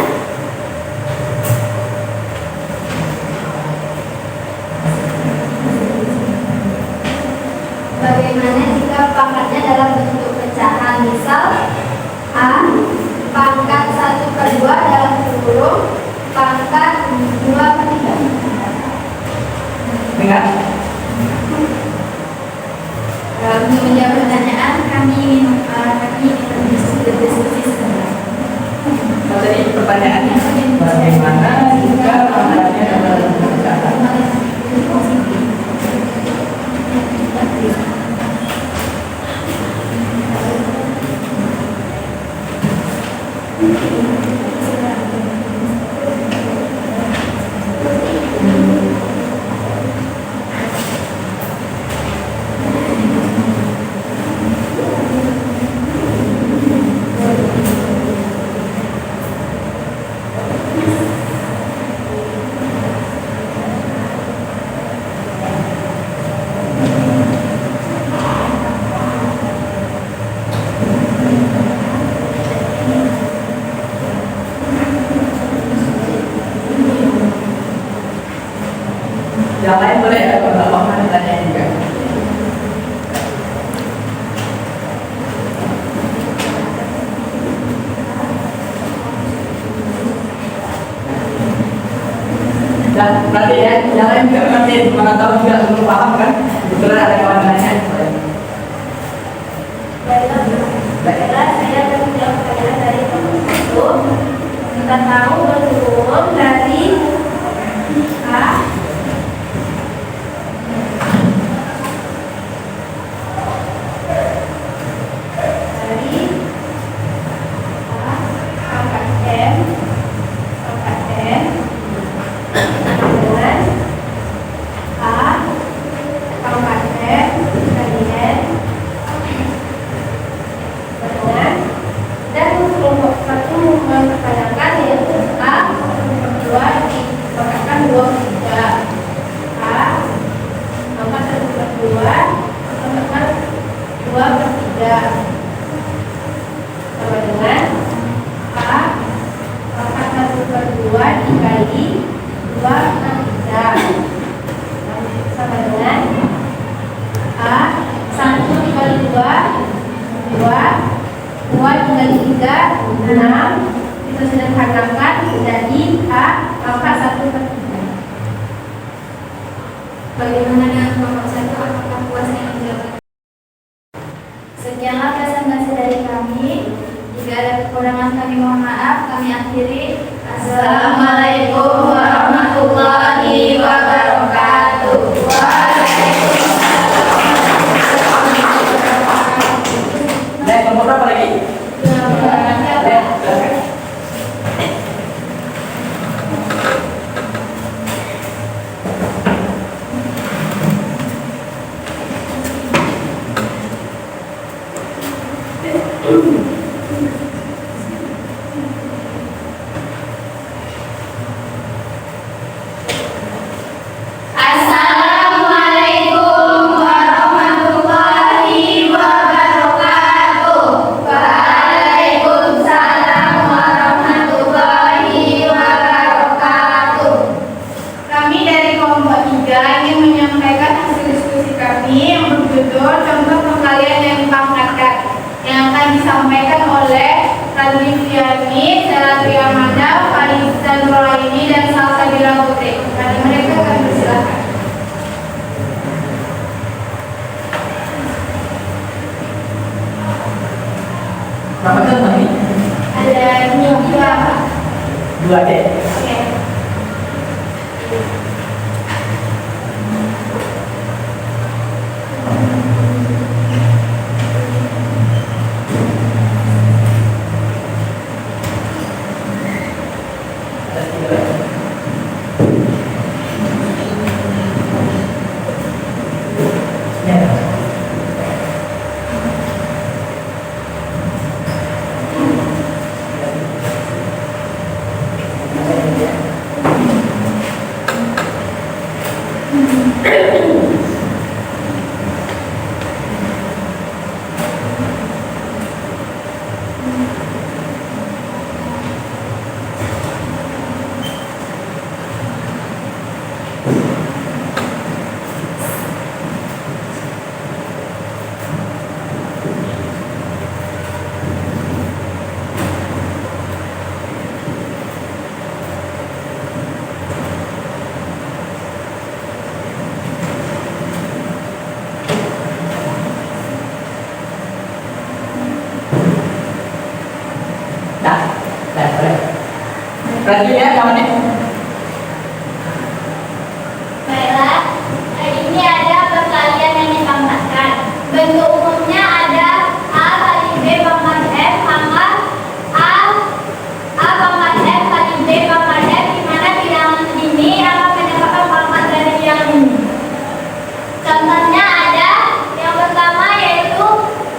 dalam bentuk pecahan? Misal A pangkat 1/2 dalam kurung pangkat 2/3. Dengar? Untuk menjawab pertanyaan kami berdiskusi sebentar. Tadi pertanyaannya bagaimana jika pangkatnya dalam bentuk pecahan? Yang lain boleh ya, kalau nggak paham ditanya juga. Dan berarti ya, yang lain juga nanti mana tahu juga belum paham kan? Kebetulan ada kawan nanya. Baiklah, saya akan menjawab pertanyaan dari kelompok 1. Kita tahu berhubung dari A bagaimana dengan kelompok 1? Apakah puas dengan jawaban? Sekianlah presentasi dari kami. Jika ada kekurangan kami mohon maaf. Kami akhiri. Assalamualaikum warahmatullahi wabarakatuh. Next, nomor berapa lagi? disampaikan oleh Radli Fiani, Salatria Mada, Farisa Nuraini, dan Salsabila Putri. Dari mereka kami persilakan. Berapa contoh ini? Ada 2 deh. Oke. Berarti ya kawan ini. Baiklah, ini ada perkalian yang ditambahkan. Bentuk umumnya ada A kali B pangkat F, maka A pangkat F kali B pangkat F, di mana bilangan ini akan mendapatkan pangkat dari bilangan ini. Contohnya ada yang pertama yaitu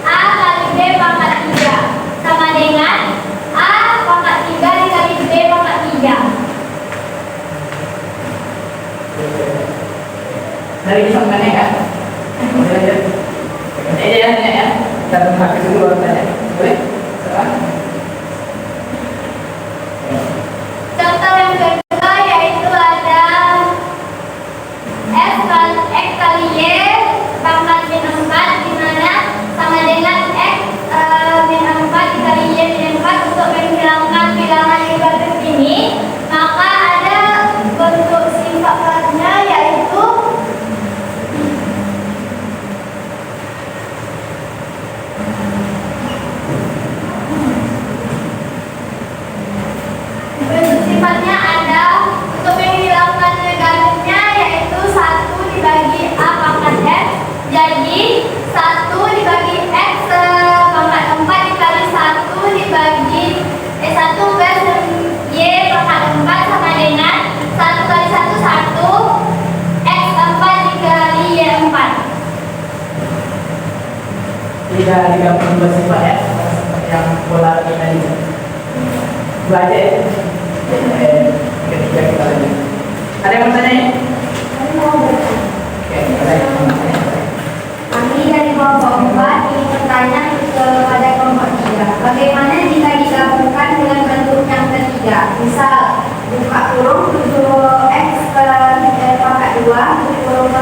A kali B pangkat 3 sama dengan A pangkat 3 dikali B pangkat 3. Dari sampai kan? Boleh aja. Ya. Kita pakai dulu tanya. Boleh? Sekarang. Contoh yang kedua yaitu ada X kali Y pangkat min 4, di mana sama dengan X min 4 dikali Y min 4. Untuk menghilangkan bilangan negatif ini, maka ada bentuk sifatnya yaitu sifatnya ada untuk menghilangkan negatifnya yaitu 1 dibagi A pangkat F, jadi 1 dibagi X pangkat 4 dikali 1 dibagi 1 plus Y pangkat 4 sama dengan 1 kali 1 1, X 4 dikali Y 4. Tidak digabung dua sifat ya, seperti yang bola kita tadi. Dua aja ya. Ketiga kita lagi. Ada yang mau tanya? Oke, Kami dari kelompok 4 ingin bertanya kepada kelompok 3. Bagaimana jika digabungkan dengan bentuk yang ketiga? Misal, buka kurung 7x pangkat 2, kurung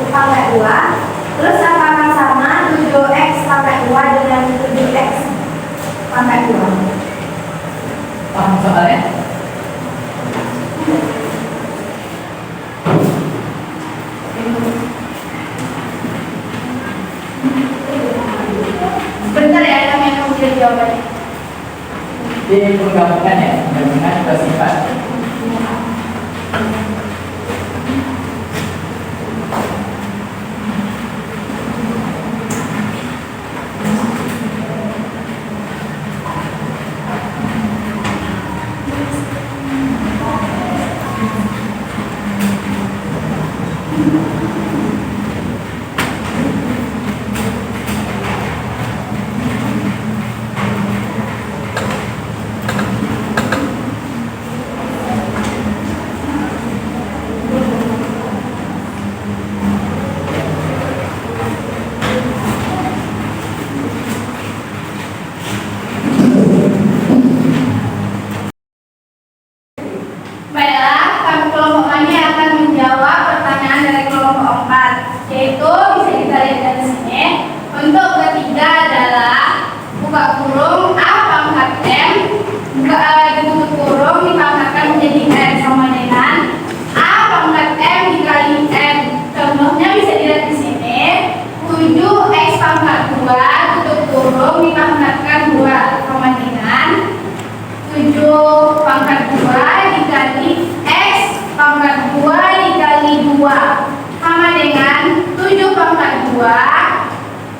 pangkat 2. Terus apakah sama 7x pangkat 2 dengan 7x pangkat 2? paham soalnya? Bentar ya, kami akan menjadi jawabannya. Jadi penggabungan ya, penggabungan dua sifat. Baiklah, kelompok kami akan menjawab pertanyaan dari kelompok 4, yaitu bisa kita lihat dari sini. Untuk ketiga adalah buka kurung A pangkat M, ditutup kurung dipangkatkan menjadi N sama dengan A pangkat M dikali N. Contohnya bisa dilihat di sini. 7x pangkat 2 tutup kurung dipangkatkan 2 sama dengan 7 pangkat 2 dikali X pangkat 2 dikali 2 sama dengan 7 pangkat 2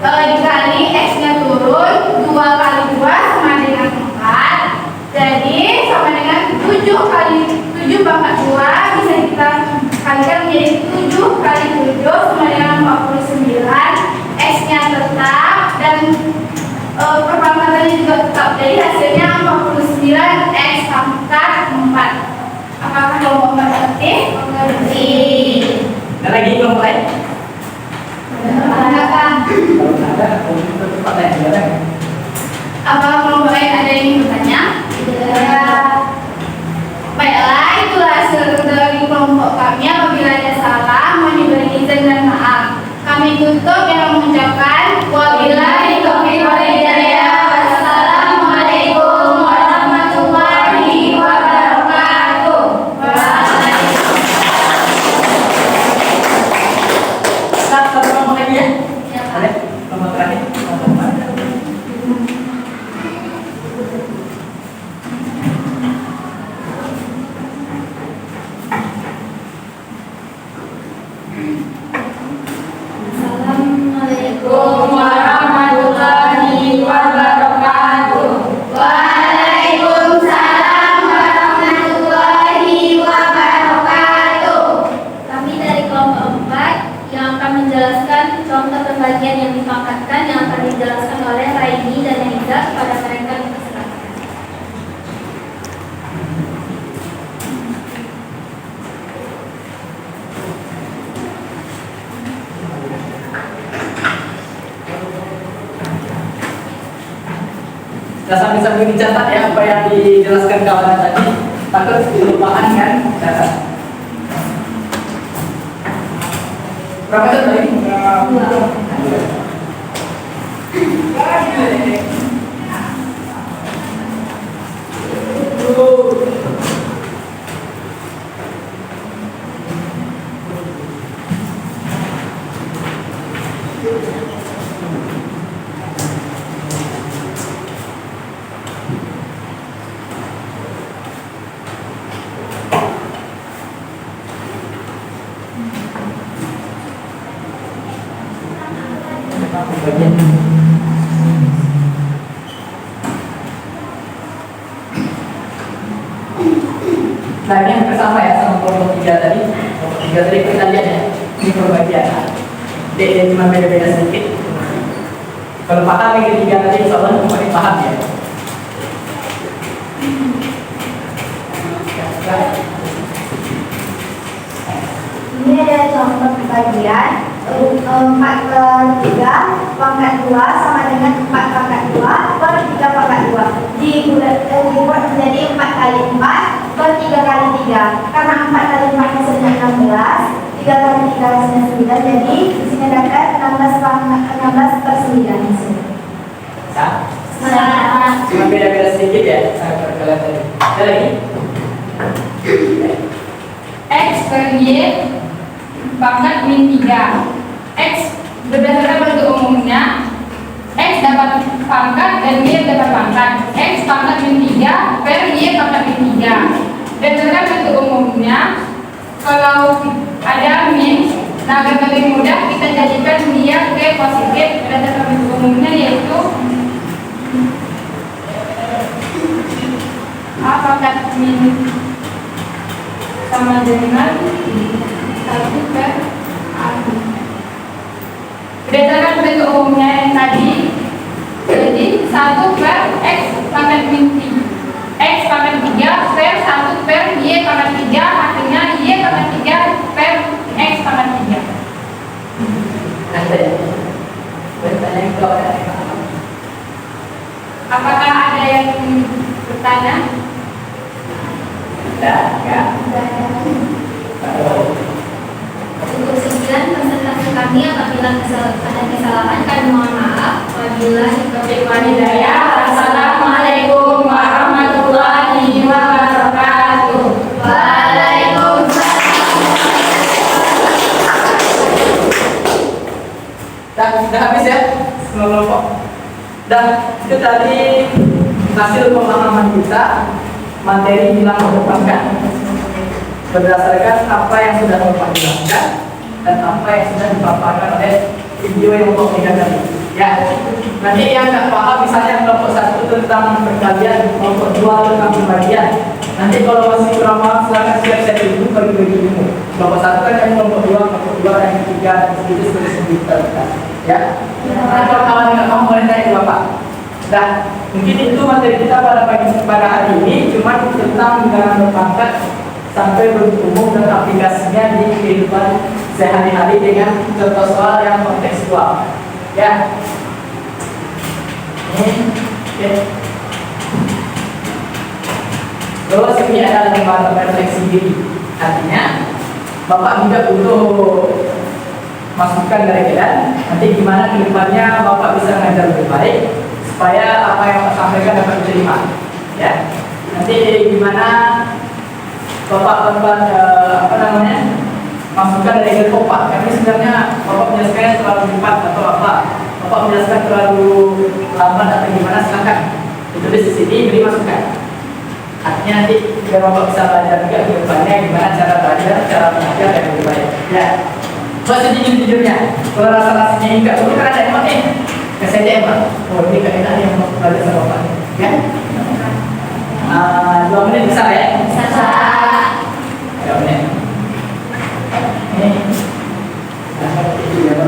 dikali X nya turun 2 kali 2 sama dengan 4. Jadi sama dengan 7 kali 7 pangkat 2 bisa kita kalikan menjadi 7 kali 7 sama dengan 49. X nya tetap dan perpangkatannya juga tetap, jadi hasilnya 49 X pangkat 4. Apakah kelompok mengerti? Mengerti. lagi kelompok lain? Ada Kak. Kalau nggak ada, untuk tempat lain juga kan? Apa kelompok lain ada yang ingin bertanya? Baiklah, itulah hasil dari kelompok kami. Apabila ada salah, mohon diberi izin dan maaf. Kami tutup dengan mengucapkan wabillahi taufiq wal hidayah. Wassalamualaikum warahmatullahi wabarakatuh. Satu kelompok lagi ya? Ya, Pak. Ada kelompok terakhir? Kelompok mana? Assalamualaikum warahmatullahi wabarakatuh. Waalaikumsalam warahmatullahi wabarakatuh. Kami dari kelompok 4 yang akan menjelaskan contoh pembagian yang dipangkatkan yang akan dijelaskan oleh Raini dan Naiza kepada mereka yang terserah. Nah, sambil dicatat ya apa yang dijelaskan kawan tadi, takut kelupaan kan? Catat. Berapa itu tadi? Bagian. Nah, ini yang bersama ya sama kelompok 3 tadi. Kelompok 3 tadi kita lihat ya, ini pembagian. Dia cuma beda-beda sedikit. Kalau paham yang ketiga tadi, insya Allah semuanya paham ya. Ini ada contoh pembagian 4/3 pangkat 2 sama dengan 4/2/3/2 dibuat menjadi 4/4/3/3 karena 4/4 hasilnya 16, 3/3 hasilnya 9, jadi di sini dapat 16/9 hasilnya. Cuma beda-beda sedikit ya, sama kalian tadi. Ada lagi? X per Y pangkat min 3. X berdasarkan bentuk umumnya, X dapat pangkat dan Y dapat pangkat. X pangkat min 3 per Y pangkat min 3. Berdasarkan bentuk umumnya, kalau ada min, nah agar lebih mudah kita jadikan dia ke positif. Berdasarkan bentuk umumnya yaitu A pangkat min sama dengan 1 per A. Berdasarkan bentuk umumnya yang tadi, jadi 1 per X pangkat min 3, X pangkat 3 per 1 per Y pangkat 3, hasilnya Y pangkat 3 per X pangkat 3. Ada ya? Bertanya itu ada. Apakah ada yang bertanya? Ada, ya. Untuk 9 presentasi kami apabila ada kesalahan kami mohon maaf. Wabillahi taufiq wal hidayah. Wassalamualaikum warahmatullahi wabarakatuh. Waalaikumsalam. Sudah habis ya? Semua kelompok. Dan itu tadi hasil pemahaman kita materi hilang merupakan berdasarkan apa yang sudah Bapak jelaskan dan apa yang sudah dipaparkan oleh video yang Bapak berikan tadi. Ya, nanti yang nggak paham misalnya kelompok 1 tentang perkalian, kelompok 2 tentang pembagian. Nanti kalau masih kurang paham silakan siap-siap dulu bagi-bagi ilmu. Kelompok 1 kan yang kelompok 2, kelompok 2 yang ketiga dan begitu seterusnya. Ya. Nah, kalau kawan nggak paham boleh tanya ke Bapak. Nah, mungkin itu materi kita pada hari ini cuma tentang bilangan berpangkat sampai bentuk umum dan aplikasinya di kehidupan sehari-hari dengan contoh soal yang kontekstual. Ya. Ini, oke. Terus ini ada lembaga refleksi diri. Artinya, Bapak juga butuh masukan dari kalian. Nanti gimana kedepannya Bapak bisa mengajar lebih baik supaya apa yang Bapak sampaikan dapat diterima. Ya. Nanti gimana Bapak dapat masukan dari Bapak. Karena sebenarnya Bapak menjelaskannya terlalu cepat atau apa? Bapak menjelaskan terlalu lambat atau gimana? Silakan ditulis di sini, beri masukan. Artinya nanti biar Bapak bisa belajar juga ke depannya gimana cara belajar, cara mengajar yang lebih baik. Ya. Buat sejujurnya, kalau rasa-rasanya enggak perlu kan ada yang nih. SDM Pak. Oh ini gak enak yang mau belajar sama Bapak. Ya. 2 menit bisa ya? Bisa. 2 menit. Ini. Ini ya Pak.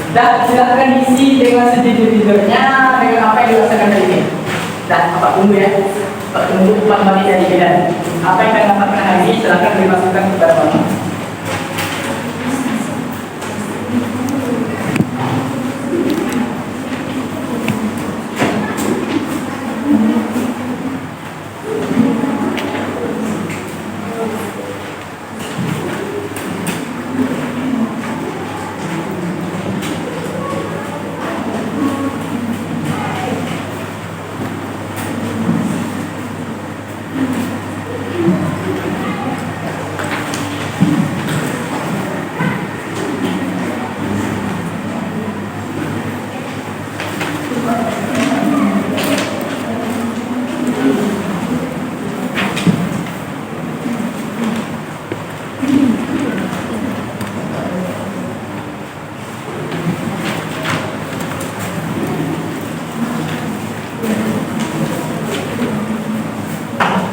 Dan silakan isi dengan sejujur-jujurnya dengan apa yang dirasakan hari ini. Dan Bapak tunggu ya, Bapak tunggu 4 menit dari kalian. Apa yang kalian dapatkan hari ini silakan dimasukkan kepada Bapak.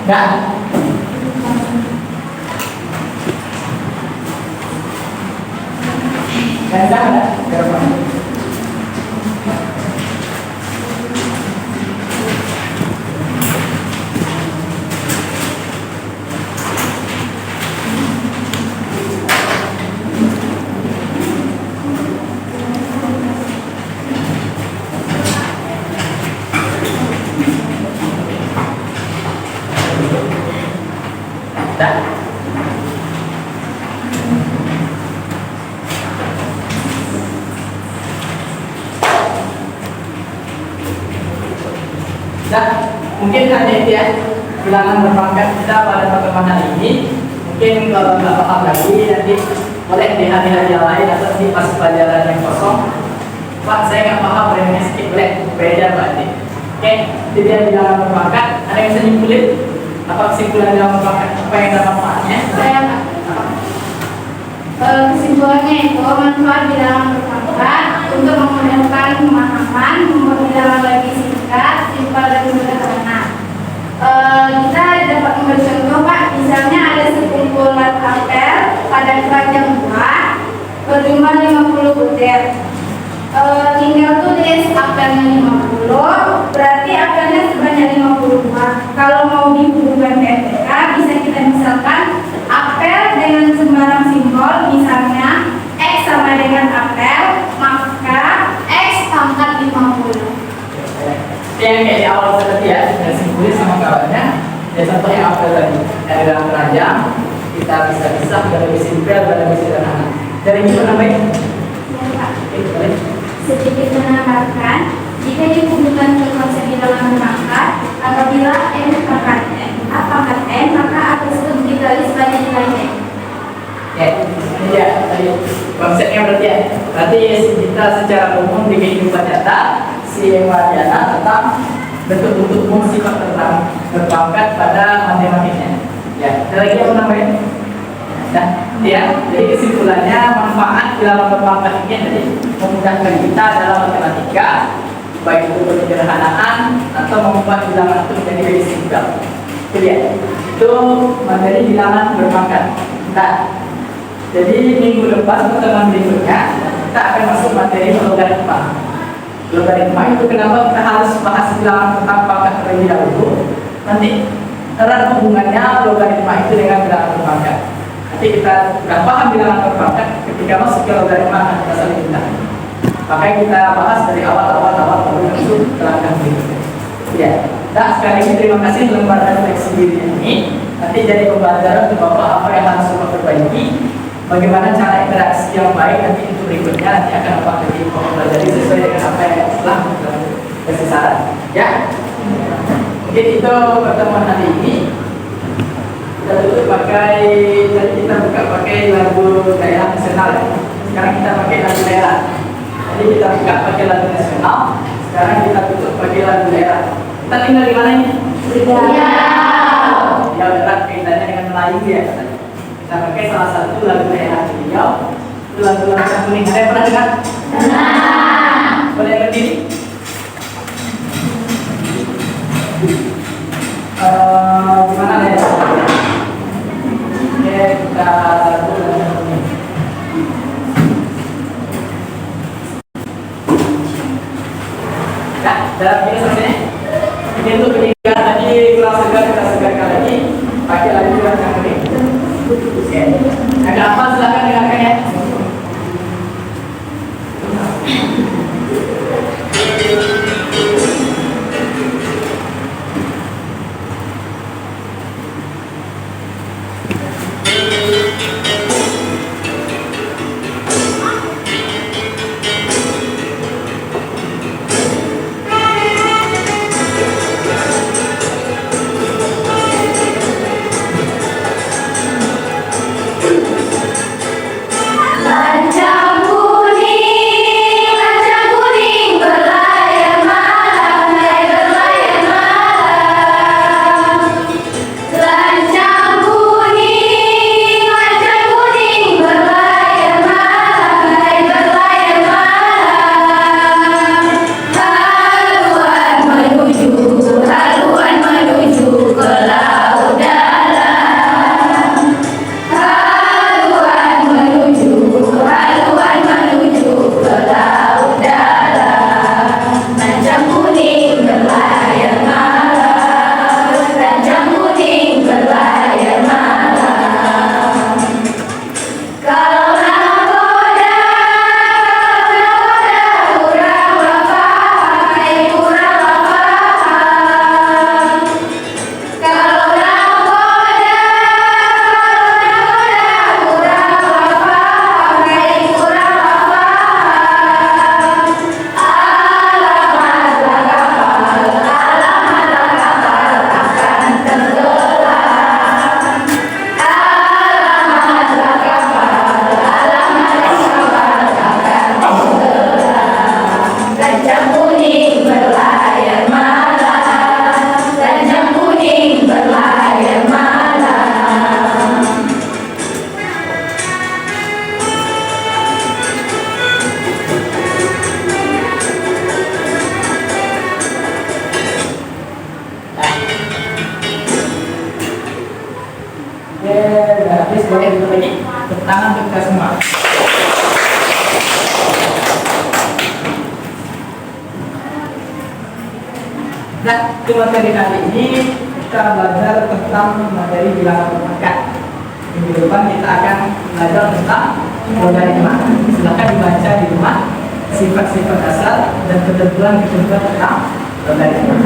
Nah, dan jangan gerbang. Nah, mungkin hanya itu ya bilangan berpangkat kita pada pertemuan hari ini. Mungkin kalau nggak paham lagi nanti boleh di hari-hari yang lain atau di pas pelajaran yang kosong. Pak, saya nggak paham remnya skip boleh beda berarti. Oke, jadi dia bilangan berpangkat. Ada yang bisa nyimpulin apa kesimpulan bilangan berpangkat? Apa yang ada manfaatnya? Saya kesimpulannya itu manfaat bilangan berpangkat untuk memudahkan pemahaman, membuat bilangan lebih singkat, simpel dan sederhana. Kita dapat memberi contoh Pak, misalnya ada sekumpulan apel pada keranjang buah berjumlah 50 butir. Tinggal tulis apelnya 50, berarti apelnya sebanyak 50 buah. Kalau mau dihubungkan ke MTK, bisa kita misalkan apel dengan sembarang simbol, misalnya X sama dengan apel, maka X pangkat 50. Yang kayak di awal tadi ya, dan simpulin sama kawannya. Ya contohnya apel tadi, dari dalam keranjang kita bisa pisah dan lebih simpel dan lebih sederhana. Dari itu namanya? Ya Pak. Boleh. Sedikit menambahkan, jika dihubungkan ke konsep bilangan berpangkat, apabila N pangkat N, A pangkat N, maka A tersebut dikali sebanyak nilai N. Ya, ini dia tadi konsepnya berarti ya. Berarti kita secara umum di kehidupan nyata si Wadiana tentang bentuk-bentuk umum sifat tentang berpangkat pada matematiknya. Ya, ada lagi yang nambahin? Nah, ya, jadi kesimpulannya manfaat bilangan berpangkat ini jadi memudahkan kita dalam matematika, baik itu penyederhanaan atau membuat bilangan itu menjadi lebih simpel. Itu dia. Itu materi bilangan berpangkat. Nah, jadi minggu depan pertemuan berikutnya kita akan masuk materi logaritma. Logaritma itu kenapa kita harus bahas bilangan tentang pangkat terlebih dahulu? Nanti erat hubungannya logaritma itu dengan bilangan berpangkat. Nanti kita sudah paham bilangan berpangkat, ketika masuk ke logaritma akan kita saling bintang. Makanya kita bahas dari awal baru masuk ke langkah berikutnya. Ya. Nah, sekali lagi terima kasih lembar refleksi diri ini. Nanti jadi pembelajaran untuk Bapak apa yang harus Bapak perbaiki, bagaimana cara interaksi yang baik nanti untuk berikutnya nanti akan Bapak jadi mempelajari sesuai dengan apa yang telah kasih saran. Ya. Mungkin itu pertemuan hari ini. Kita tutup pakai, tadi kita buka pakai lagu daerah nasional ya. Sekarang kita pakai lagu daerah. Tadi kita buka pakai lagu nasional. Sekarang kita tutup pakai lagu daerah. Kita tinggal di mana ini? Riau. Ya berat kaitannya dengan Melayu ya katanya. Kita pakai salah satu lagu daerah di Riau. Itu lagu Lancang Kuning. Ada yang pernah dengar? Boleh berdiri? Gimana ya? Oke, kita lagu Lancang Kuning. Nah, dalam ini sebenarnya ini untuk pendidikan tadi kurang segar, kita segarkan lagi pakai lagu Lancang Kuning. Oke, ada apa silakan dengarkan ya. Boleh dulu lagi, tepuk tangan untuk kita semua. Nah, di materi kali ini kita belajar tentang materi bilangan berpangkat. Minggu depan kita akan belajar tentang logaritma. Silakan dibaca di rumah sifat-sifat dasar dan ketentuan-ketentuan tentang logaritma.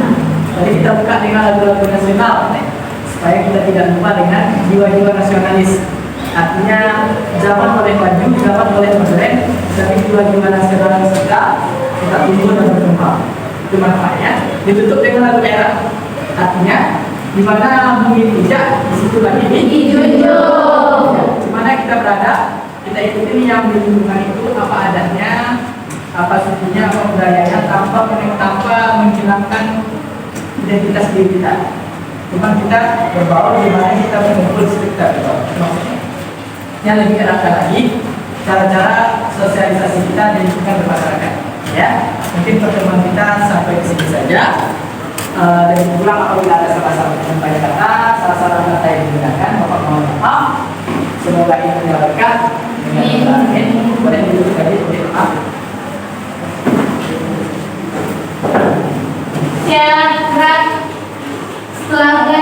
Tadi kita buka dengan lagu-lagu nasional, supaya kita tidak lupa dengan jiwa-jiwa nasionalis. Artinya zaman boleh maju, zaman boleh modern, tapi jiwa-jiwa nasionalis kita tumbuh dan berkembang. Itu manfaatnya. Ditutup dengan lagu daerah. Artinya di mana bumi injak, di situ lagi hijau. Di mana kita berada, kita kita ikutin yang di lingkungan itu apa adanya, apa sukunya, apa budayanya, tanpa menghilangkan identitas diri kita. Cuma kita berbaur di mana kita mengumpul sekitar itu maksudnya. Yang lebih erat lagi cara-cara sosialisasi kita di lingkungan bermasyarakat. Ya, mungkin pertemuan kita sampai di sini saja. Dan pulang apabila ada salah-salah banyak kata, salah-salah kata yang digunakan, Bapak mohon maaf. Semoga ini menjalankan dengan baik. Boleh duduk tadi, maaf. Syarat selangga